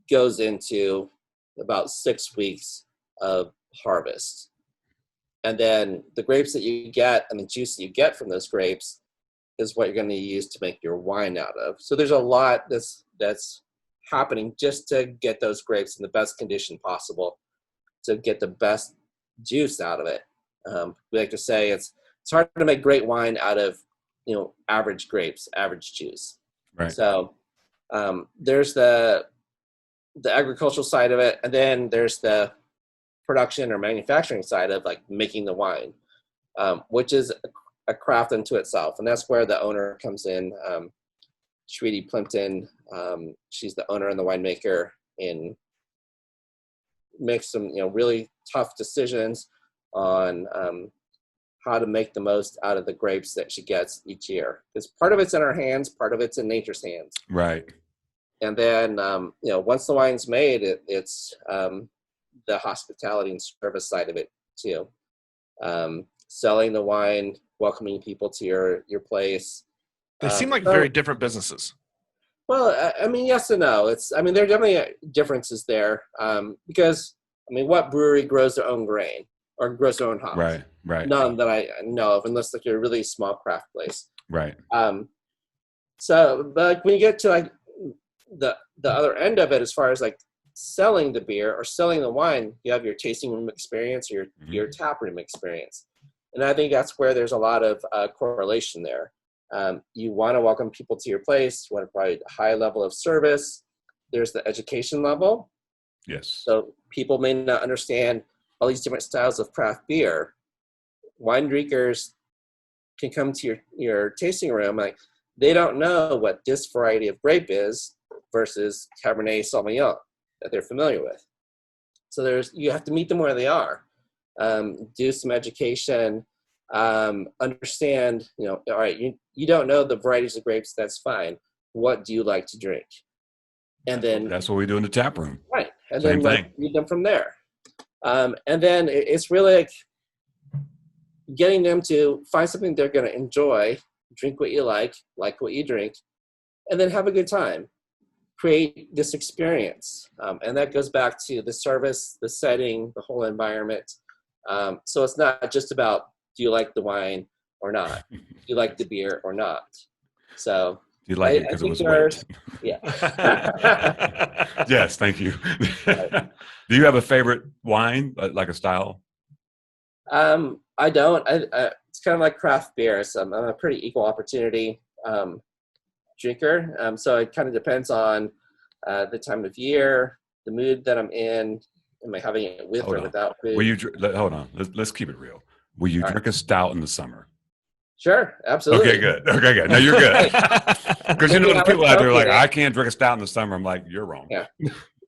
goes into about 6 weeks of harvest. And then the grapes that you get and the juice that you get from those grapes is what you're going to use to make your wine out of. So there's a lot that's happening just to get those grapes in the best condition possible to get the best juice out of it. We like to say it's hard to make great wine out of average grapes, average juice. Right. So there's the agricultural side of it, and then there's the production or manufacturing side of like making the wine, which is a craft unto itself, and that's where the owner comes in. Sweetie Plimpton, she's the owner and the winemaker, and makes some really tough decisions on how to make the most out of the grapes that she gets each year. Because part of it's in our hands, part of it's in nature's hands. Right. And then once the wine's made, it's the hospitality and service side of it too. Selling the wine, welcoming people to your place. They seem like very different businesses. Well, yes and no. There are definitely differences there, because what brewery grows their own grain or grows their own hops? Right. None that I know of, unless like you're a really small craft place. Right. So, but when you get to like the other end of it, as far as like selling the beer or selling the wine, you have your tasting room experience or your tap room experience, and I think that's where there's a lot of correlation there. You want to welcome people to your place. You want to provide a high level of service. There's the education level. Yes. So people may not understand all these different styles of craft beer. Wine drinkers can come to your tasting room, like they don't know what this variety of grape is versus Cabernet Sauvignon that they're familiar with. So you have to meet them where they are. Do some education. Understand, all right, you don't know the varieties of grapes, that's fine. What do you like to drink? And then that's what we do in the tap room. Right. And Same then thing. read them from there. And then it's really like getting them to find something they're going to enjoy, drink what you like what you drink, and then have a good time. Create this experience. And that goes back to the service, the setting, the whole environment. So it's not just about, do you like the wine or not? Do you like the beer or not? So do you like it because it was wet? Yeah. Yes, thank you. Right. Do you have a favorite wine, like a style? I I don't. It's kind of like craft beer. So I'm a pretty equal opportunity drinker. So it kind of depends on the time of year, the mood that I'm in. Am I having it with or without food? Hold on. Let's keep it real. Will you drink a stout in the summer? Sure, absolutely. Okay, good. Okay, good. No, you're good. Because there's people out there like, I can't drink a stout in the summer. I'm like, you're wrong. Yeah.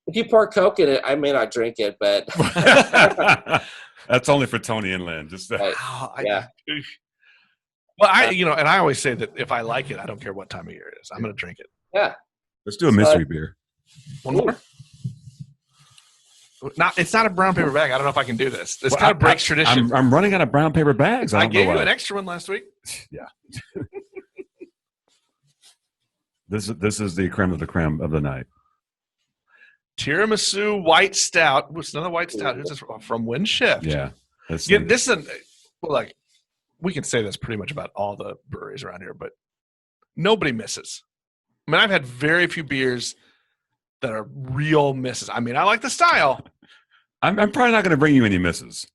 If you pour Coke in it, I may not drink it, but that's only for Tony and Lynn. Just right. Yeah. Well, and I always say that if I like it, I don't care what time of year it is. I'm going to drink it. Yeah. Let's do a mystery beer. One more. It's not a brown paper bag. I don't know if I can do this. This kind of breaks tradition. I'm running out of brown paper bags. I gave you an extra one last week. Yeah. This is the creme of the night. Tiramisu white stout. It's another white stout. Who's this from? Windshift. Yeah. This is like we can say this pretty much about all the breweries around here, but nobody misses. I mean, I've had very few beers that are real misses. I mean, I like the style. I'm probably not going to bring you any misses.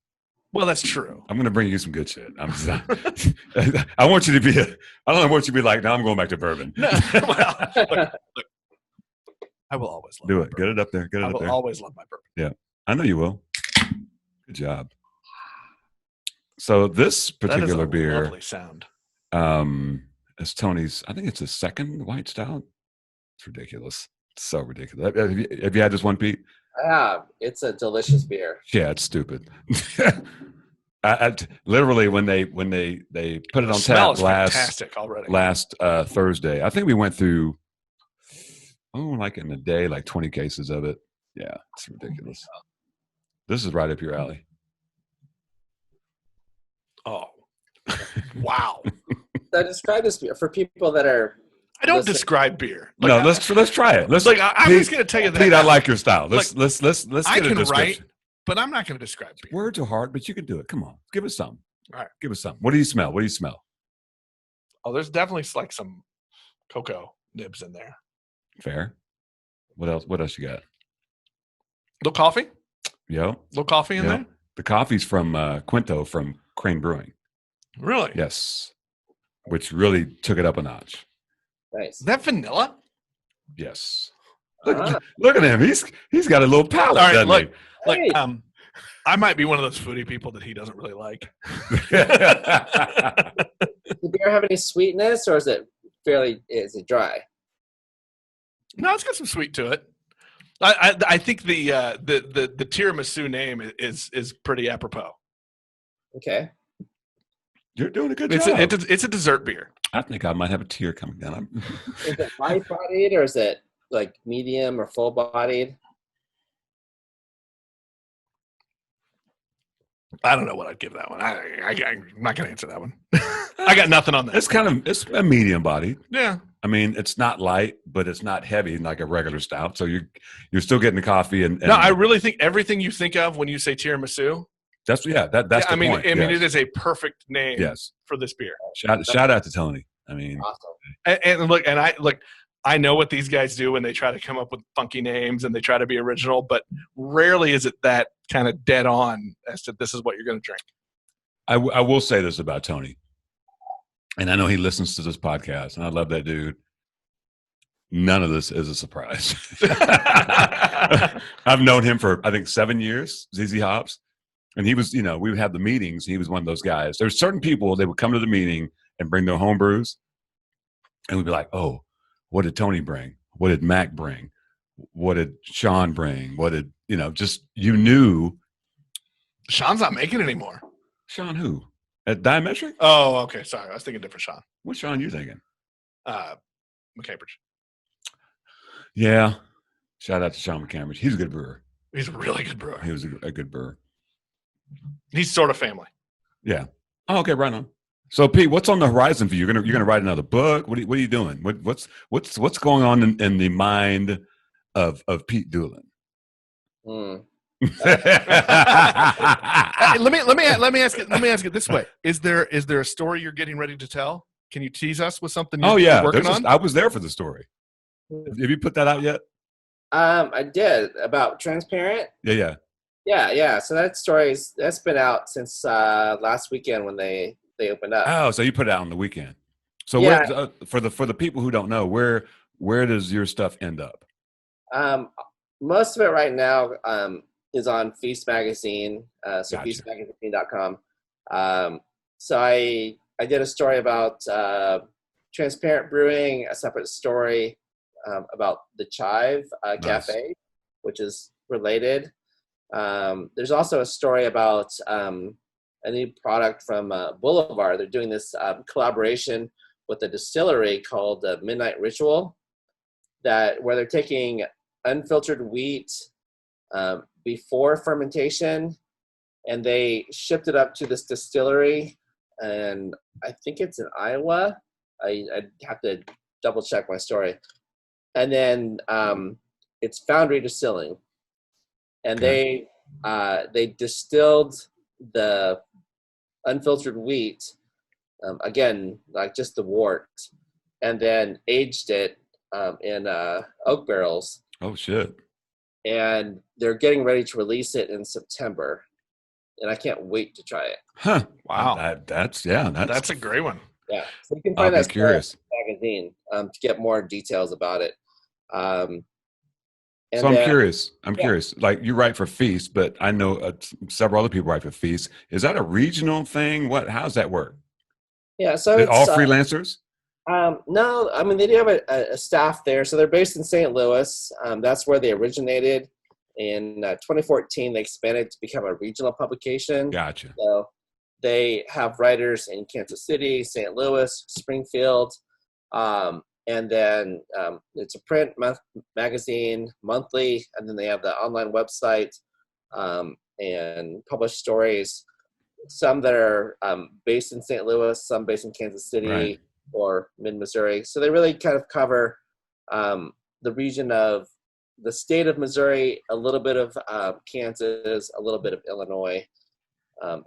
Well, that's true. I'm going to bring you some good shit. I want you to be. I don't want you to be like, no, I'm going back to bourbon. No, well, look, I will always love do my it. bourbon. Get it up there. Get it up there. I will always love my bourbon. Yeah, I know you will. Good job. So this particular beer, lovely sound. Is Tony's. I think it's his second white stout. It's ridiculous. It's so ridiculous. Have you had this one, Pete? I have. It's a delicious beer. Yeah, it's stupid. I literally when they put it on tap last Thursday, I think we went through like in a day, like 20 cases of it. Yeah, it's ridiculous. This is right up your alley. Oh, wow. So describe this beer for people that are. I don't describe beer. Like, no, let's try it. Let's I'm just going to tell you that. Pete, I like your style. Let's get I can a description. write, but I'm not going to describe beer. Words are hard, but you can do it. Come on, give us some. All right, give us some. What do you smell? What do you smell? Oh, there's definitely like some cocoa nibs in there. Fair. What else? What else you got? Little coffee. Yep. Little coffee in there. The coffee's from Quinto from Crane Brewing. Really? Yes. Which really took it up a notch. Nice. Is that vanilla? Yes. Look at him. He's got a little palate. All right, look, I might be one of those foodie people that he doesn't really like. Does the beer have any sweetness, or is it dry? No, it's got some sweet to it. I think the tiramisu name is pretty apropos. Okay. You're doing a good job. It's a dessert beer. I think I might have a tear coming down. Is it light-bodied, or is it like medium or full-bodied? I don't know what I'd give that one. I'm not going to answer that one. I got nothing on that. It's a medium bodied. Yeah. I mean, it's not light, but it's not heavy like a regular stout. So you're still getting the coffee and no, I really think everything you think of when you say tiramisu. That's the point. I mean, it is a perfect name. For this beer. Shout out to Tony. I mean, awesome. I know what these guys do when they try to come up with funky names and they try to be original, but rarely is it that kind of dead on as to this is what you're going to drink. I will say this about Tony, and I know he listens to this podcast, and I love that dude. None of this is a surprise. I've known him for, I think, 7 years, ZZ Hops. And he was, we would have the meetings. He was one of those guys. There's certain people, they would come to the meeting and bring their home brews. And we'd be like, oh, what did Tony bring? What did Mac bring? What did Sean bring? What did, you knew. Sean's not making it anymore. Sean who? At Diametric? Oh, okay. Sorry. I was thinking different Sean. What Sean you thinking? McCambridge. Yeah. Shout out to Sean McCambridge. He's a good brewer. He's a really good brewer. He was a good brewer. He's sort of family. Yeah. Oh, okay, right on. So, Pete, what's on the horizon for you? You're gonna write another book? What are you doing? What's going on in the mind of Pete Dulin? Let me ask it this way: Is there a story you're getting ready to tell? Can you tease us with something? You're working on? I was there for the story. Have you put that out yet? I did about transparent. Yeah. Yeah. So that's been out since last weekend when they opened up. Oh, so you put it out on the weekend. So where Yeah. for the people who don't know, where does your stuff end up? Um, Most of it right now is on Feast Magazine, so Gotcha. feastmagazine.com. So I did a story about transparent brewing, a separate story about the Chive Nice. Cafe, which is related. There's also a story about a new product from Boulevard. They're doing this collaboration with a distillery called Midnight Ritual, where they're taking unfiltered wheat before fermentation, and they shipped it up to this distillery, and I think it's in Iowa. I'd have to double check my story. And then it's foundry distilling, and Okay. they distilled the unfiltered wheat again, like just the wort, and then aged it in oak barrels, Oh shit. and they're getting ready to release it in September, and I can't wait to try it. Huh. Wow. That's That's a great one. Yeah, so you can I'll find be that story in curious. the magazine to get more details about it. Um, So and I'm then curious. I'm yeah, curious. Like you write for Feast, but I know several other people write for Feast. Is that a regional thing? How's that work? yeah. So Is it all it's freelancers? no, I mean they do have a staff there. So they're based in St. Louis. That's where they originated. In 2014, they expanded to become a regional publication. Gotcha. So they have writers in Kansas City, St. Louis, Springfield, and then it's a print magazine monthly, and then they have the online website and publish stories. Some that are based in St. Louis, some based in Kansas Right. City or mid Missouri. So they really kind of cover the region of the state of Missouri, a little bit of Kansas, a little bit of Illinois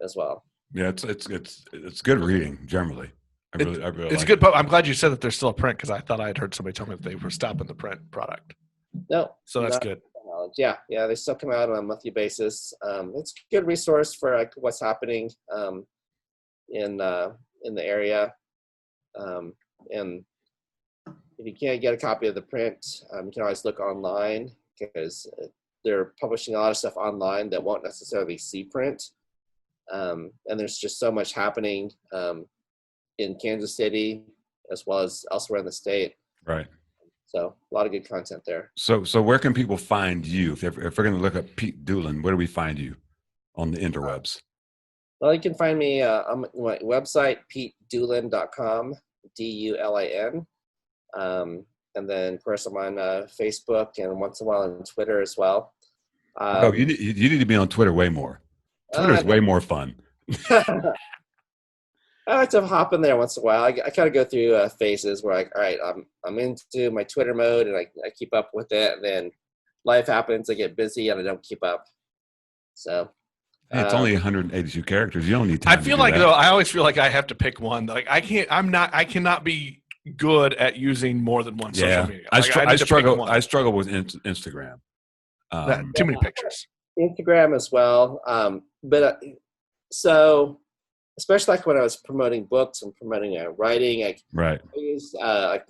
as well. Yeah, it's good reading generally. I really It's like good. it. But I'm glad you said that there's still a print because I thought I had heard somebody tell me that they were stopping the print product. No, So that's not good. knowledge. Yeah, they still come out on a monthly basis. It's a good resource for like what's happening in the area. And if you can't get a copy of the print, you can always look online because they're publishing a lot of stuff online that won't necessarily see print. And there's just so much happening in Kansas City as well as elsewhere in the state. Right. So a lot of good content there. So where can people find you? If we're going to look up Pete Dulin, where do we find you on the interwebs? Well, you can find me on my website, PeteDulin.com, DULIN. And then, of course, I'm on Facebook and once in a while on Twitter as well. Oh, you need to be on Twitter way more. Twitter's way more fun. I like to hop in there once in a while. I kind of go through phases where, all right, I'm into my Twitter mode and I keep up with it. And then life happens, I get busy and I don't keep up. So Hey, it's only 182 characters. You don't need time I to feel do like that. though I always feel like I have to pick one. Like I cannot be good at using more than one social media. Like, I struggle. I struggle with Instagram. Too many pictures. Instagram as well. But so especially like when I was promoting books and promoting writing, Right. I use like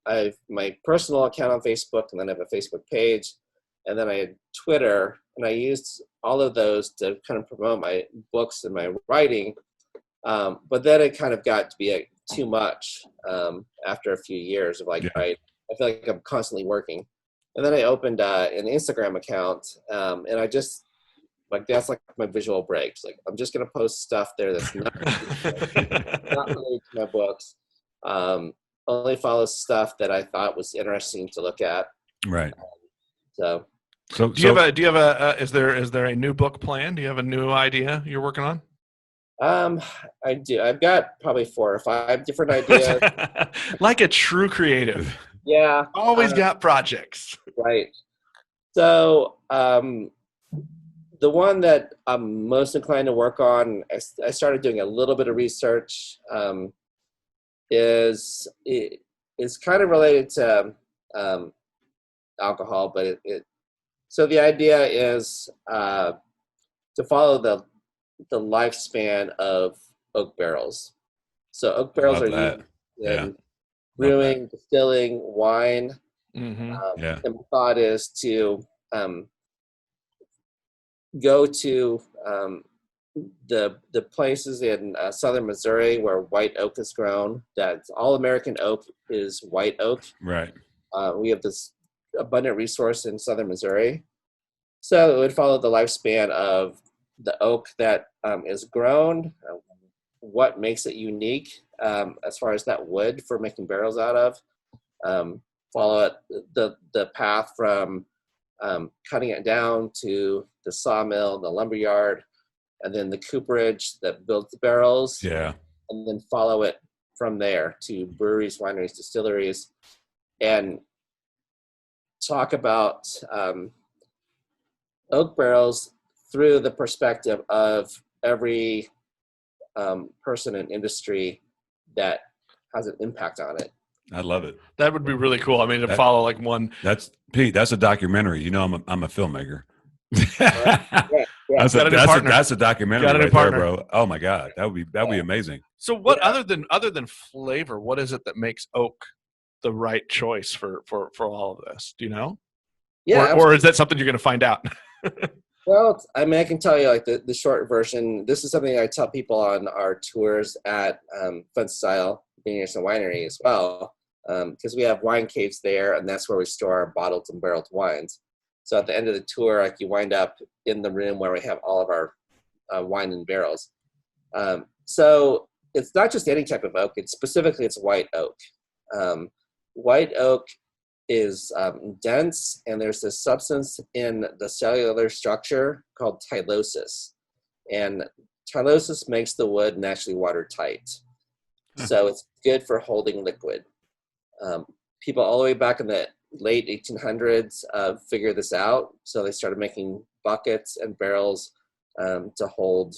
I have my personal account on Facebook, and then I have a Facebook page, and then I had Twitter, and I used all of those to kind of promote my books and my writing. But then it kind of got to be too much after a few years of like, Yeah. right, I feel like I'm constantly working. And then I opened an Instagram account, and I just like that's like my visual breaks. Like I'm just gonna post stuff there that's not related to my books. Only follow stuff that I thought was interesting to look at. Right. So do you have a is there a new book planned? Do you have a new idea you're working on? I do. I've got probably 4 or 5 different ideas. Like a true creative. Yeah. Always got projects. Right. So the one that I'm most inclined to work on, I started doing a little bit of research, is kind of related to alcohol, but so the idea is to follow the lifespan of oak barrels. So oak I barrels love are that. used Yeah. in Love that. brewing, distilling, wine. Yeah. And my thought is to go to the places in southern Missouri where white oak is grown. That's all American oak is white oak. Right. We have this abundant resource in southern Missouri. So it would follow the lifespan of the oak that is grown, what makes it unique as far as that wood for making barrels out of. Follow it, the path from cutting it down to the sawmill, the lumber yard, and then the cooperage that builds the barrels. Yeah. And then follow it from there to breweries, wineries, distilleries, and talk about oak barrels through the perspective of every person in industry that has an impact on it. I love it. That would be really cool. I mean, to follow like one. That's Pete. That's a documentary. You know, I'm a filmmaker. Yeah. That's a documentary Got a new right there, partner. bro. Oh my God, that'd be amazing. So what other than flavor, what is it that makes oak the right choice for all of this? Do you know? Yeah. Or is that something you're going to find out? Well, I mean, I can tell you like the short version. This is something I tell people on our tours at Fun Style Vineyards and Winery as well, because we have wine caves there, and that's where we store our bottled and barreled wines. So at the end of the tour, like you wind up in the room where we have all of our wine in barrels. So it's not just any type of oak. It's white oak. White oak is dense, and there's this substance in the cellular structure called tylosis. And tylosis makes the wood naturally watertight. So it's good for holding liquid. People all the way back in the late 1800s figured this out. So they started making buckets and barrels to hold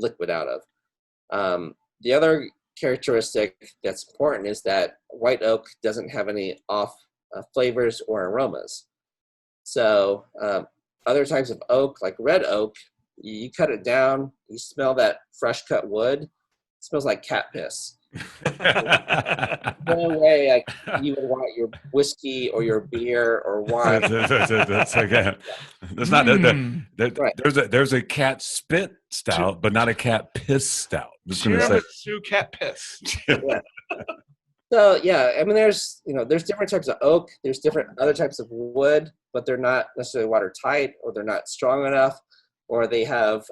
liquid out of. The other characteristic that's important is that white oak doesn't have any off flavors or aromas. So other types of oak, like red oak, you cut it down, you smell that fresh cut wood, it smells like cat piss. No way like you would want your whiskey or your beer or wine. That's okay. There's not Right. there's a cat spit stout, but not a cat piss stout. Just gonna say. Tiramisu cat piss. Yeah. So yeah, I mean, there's different types of oak. There's different other types of wood, but they're not necessarily watertight, or they're not strong enough, or they have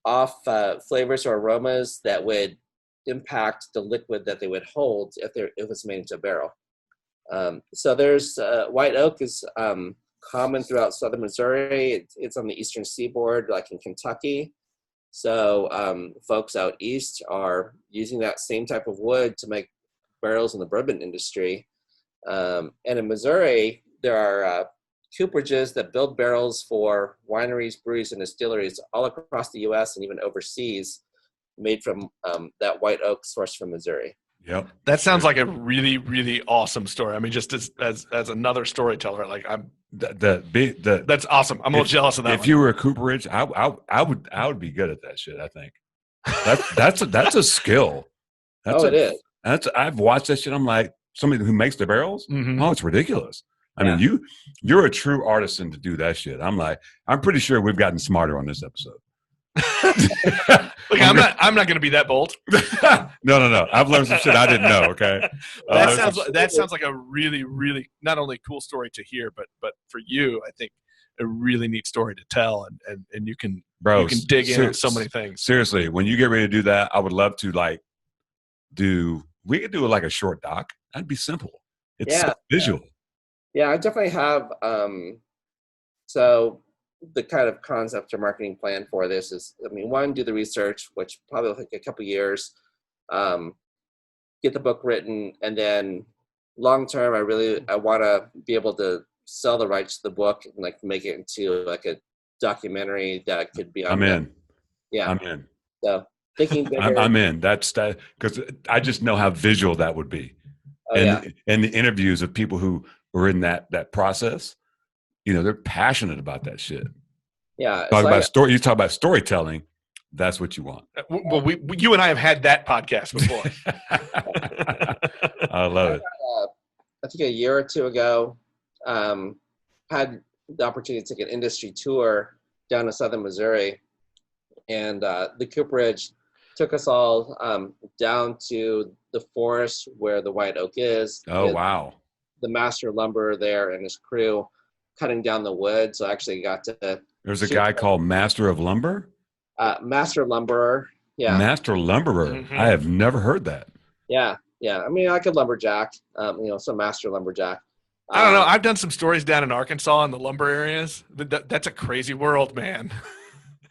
off flavors or aromas that would impact the liquid that they would hold if it's made into a barrel. So there's white oak is common throughout southern Missouri. It's on the eastern seaboard, like in Kentucky. So folks out east are using that same type of wood to make barrels in the bourbon industry. And in Missouri, there are cooperages that build barrels for wineries, breweries, and distilleries all across the U.S. and even overseas, made from that white oak sourced from Missouri. Yep. That sounds like a really, really awesome story. I mean, just as another storyteller, like that's awesome. I'm a little jealous of that. If you were a cooperage, I would be good at that shit. I think that's a skill. It is. I've watched that shit. I'm like, somebody who makes the barrels. Mm-hmm. Oh, it's ridiculous. I mean, you're a true artisan to do that shit. I'm pretty sure we've gotten smarter on this episode. Look, I'm not going to be that bold. No. I've learned some shit I didn't know. Okay, that sounds like a really, really not only cool story to hear, but for you, I think a really neat story to tell, and you can dig in on so many things. Seriously, when you get ready to do that, I would love to we could do like a short doc. That'd be simple. It's so visual. Yeah, I definitely have. So the kind of concept or marketing plan for this is, I mean, one, do the research, which probably will take a couple years, get the book written, and then long term, I want to be able to sell the rights to the book and like make it into like a documentary that could be on. I'm in. Yeah, I'm in. So thinking bigger. I'm in. That's that, because I just know how visual that would be. And the interviews of people who were in that process, they're passionate about that shit. Yeah. Talk So about story. You talk about storytelling. That's what you want. Well, you and I have had that podcast before. I love it. I think a year or two ago, had the opportunity to take an industry tour down to southern Missouri, and the Cooperage took us all down to the forest where the white oak is. Oh, wow. The master lumberer there and his crew cutting down the wood. So I actually got to. There's a guy called Master of Lumber. Master lumberer. Yeah. Master Lumberer. Mhm. I have never heard that. Yeah. I mean, I could lumberjack. Some master lumberjack. I don't know. I've done some stories down in Arkansas in the lumber areas. That's a crazy world, man.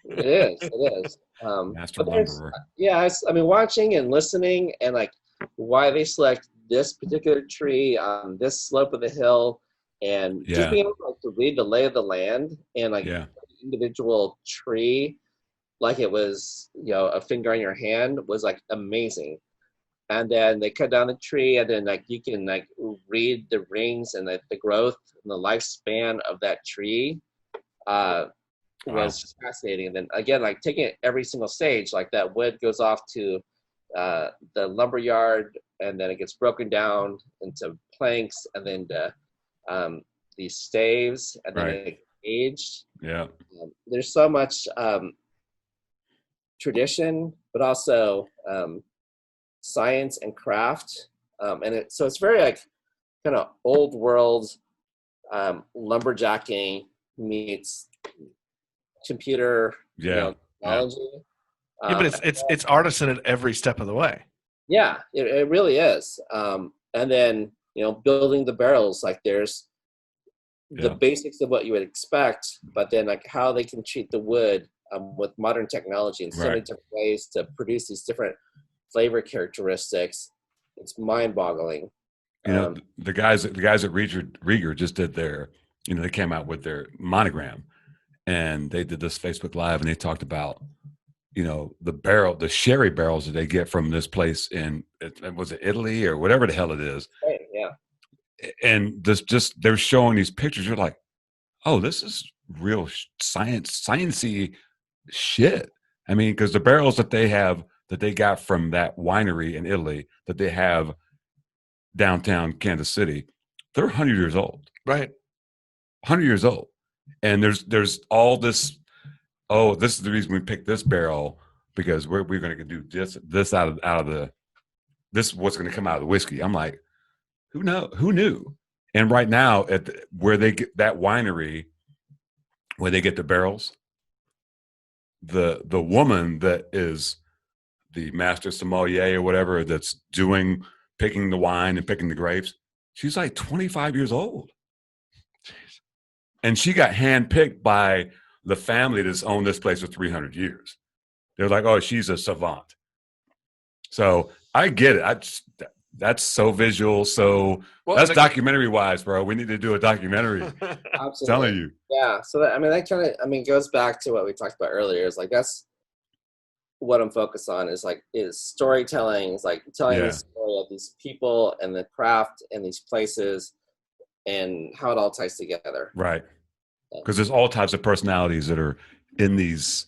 It is. It is. Master Lumberer. Yeah. I mean, watching and listening and like why they select this particular tree on this slope of the hill, and just being able to read the lay of the land and like individual tree, like it was, a finger on your hand, was like amazing. And then they cut down the tree, and then like you can like read the rings and the growth and the lifespan of that tree. Was just fascinating. And then again, like taking it every single stage, like that wood goes off to the lumber yard, and then it gets broken down into planks, and then these staves, and then it aged. Yeah. There's so much tradition, but also science and craft, so it's very like kind of old world lumberjacking meets computer technology. But it's artisan at every step of the way. Yeah, it really is. And then building the barrels, like there's the basics of what you would expect, but then like how they can treat the wood with modern technology in so many different ways to produce these different flavor characteristics. It's mind-boggling. The guys at Rieger just did their, they came out with their monogram, and they did this Facebook Live, and they talked about, the sherry barrels that they get from this place in, was it Italy or whatever the hell it is? Right, yeah. And they're showing these pictures. You're like, oh, this is real sciencey shit. I mean, because the barrels that they got from that winery in Italy that they have downtown Kansas City, they're 100 years old. Right. 100 years old. And there's all this, this is the reason we picked this barrel, because we're going to do this out of the, this is what's going to come out of the whiskey. I'm like, who knew? And right now where they get that winery, where they get the barrels, the woman that is the master sommelier or whatever that's picking the wine and picking the grapes, she's like 25 years old. Jeez. And she got handpicked by the family that's owned this place for 300 years. They're like, oh, she's a savant. So I get it. That's so visual. So that's documentary wise, bro. We need to do a documentary. Absolutely. Telling you. Yeah. So that kind of, goes back to what we talked about earlier. Is like, that's what I'm focused on, is storytelling, is like telling the story of these people and the craft and these places and how it all ties together. Right. Because there's all types of personalities that are in these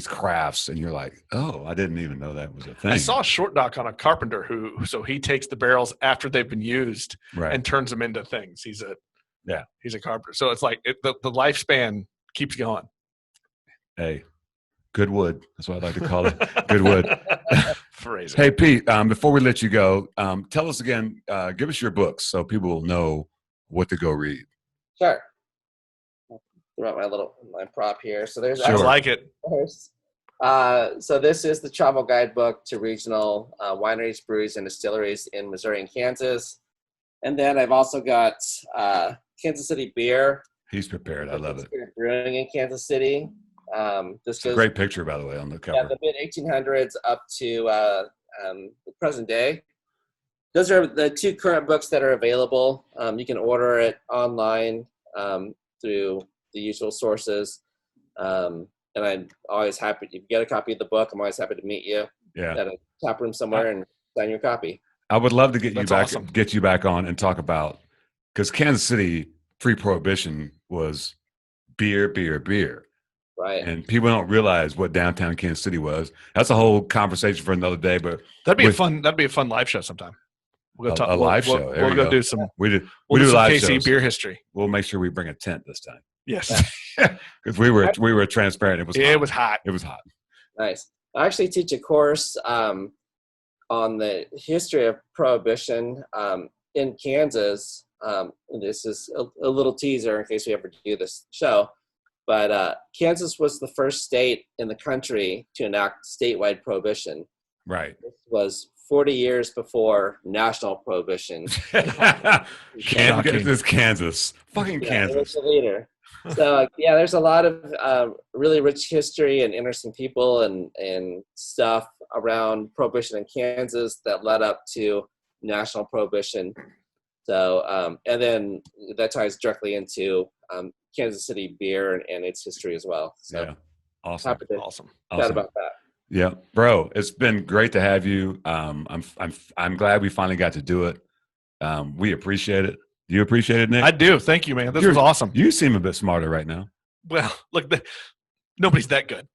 crafts, and you're like, oh, I didn't even know that was a thing. I saw a short doc on a carpenter so he takes the barrels after they've been used and turns them into things. He's a carpenter. So it's like the lifespan keeps going. Hey, good wood. That's what I like to call it. Good wood. Phrasing. Hey, Pete, before we let you go, tell us again, give us your books so people will know what to go read. Sure. Throw out my prop here. So there's. I like it. So this is the travel guidebook to regional wineries, breweries, and distilleries in Missouri and Kansas. And then I've also got Kansas City beer. He's prepared. I love it. Brewing in Kansas City. This goes, great picture, by the way, on the cover. Yeah, the mid 1800s up to the present day. Those are the two current books that are available. You can order it online through the usual sources. And I'm always happy, if you get a copy of the book, I'm always happy to meet you at a tap room somewhere and sign your copy. I would love to get you back on and talk about, because Kansas City pre-prohibition was beer. Right. And people don't realize what downtown Kansas City was. That's a whole conversation for another day. But That'd be a fun live show sometime. We'll go a live show. We'll go do some. We do some live KC shows. beer history. We'll make sure we bring a tent this time. Yes, because we were transparent. It was hot. It was hot. Nice. I actually teach a course on the history of Prohibition in Kansas. This is a little teaser in case we ever do this show. But Kansas was the first state in the country to enact statewide prohibition. Right. This was 40 years before national prohibition. Kansas. Fucking Kansas. It was the leader. So, there's a lot of really rich history and interesting people and stuff around prohibition in Kansas that led up to national prohibition. So, and then that ties directly into Kansas City beer and its history as well. So, yeah, awesome, awesome. Chat about that. Yeah, bro, it's been great to have you. I'm glad we finally got to do it. We appreciate it. Do you appreciate it, Nick? I do. Thank you, man. This was awesome. You seem a bit smarter right now. Well, look, nobody's that good.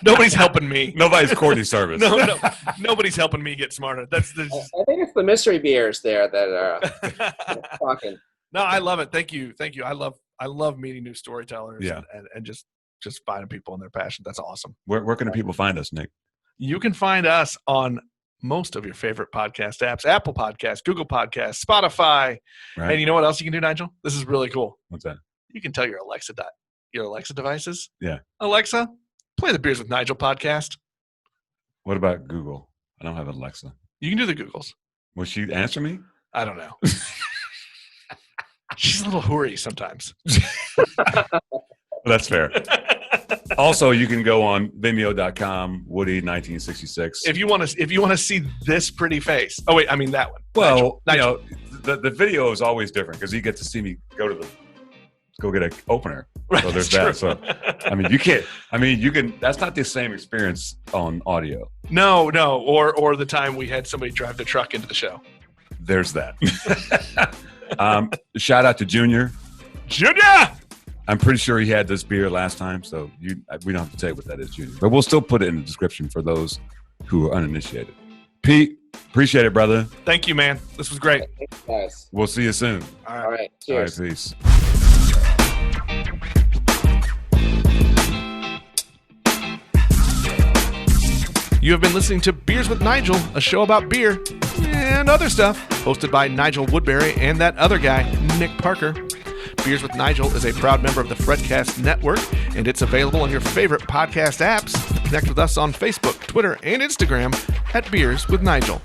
Nobody's helping me. Nobody's Courtney service. No, nobody's helping me get smarter. I think it's the mystery beers there that are talking. No, I love it. Thank you. I love meeting new storytellers. Yeah. and just finding people and their passion. That's awesome. Where can people find us, Nick? You can find us on most of your favorite podcast apps: Apple Podcasts, Google Podcasts, Spotify. Right. And you know what else you can do, Nigel? This is really cool. What's that? You can tell your Alexa devices. Yeah. Alexa, play the Beers with Nigel podcast. What about Google? I don't have Alexa. You can do the Googles. Will she answer me? I don't know. She's a little hoary sometimes. That's fair. Also, you can go on Vimeo.com, Woody1966. If you want to see this pretty face. Oh wait, I mean that one. Well, Nigel. The video is always different because you get to see me go get an opener. Right, so there's that's that. true. So I mean, you can't. I mean, you can. That's not the same experience on audio. No, or the time we had somebody drive the truck into the show. There's that. Shout out to Junior. Junior. I'm pretty sure he had this beer last time, so we don't have to tell you what that is, Junior. But we'll still put it in the description for those who are uninitiated. Pete, appreciate it, brother. Thanks, man. This was great. Thanks, guys. We'll see you soon. All right. Cheers. All right, peace. You have been listening to Beers with Nigel, a show about beer and other stuff, hosted by Nigel Woodbury and that other guy, Nick Parker. Beers with Nigel is a proud member of the Fredcast Network, and it's available on your favorite podcast apps. Connect with us on Facebook, Twitter, and Instagram at Beers with Nigel.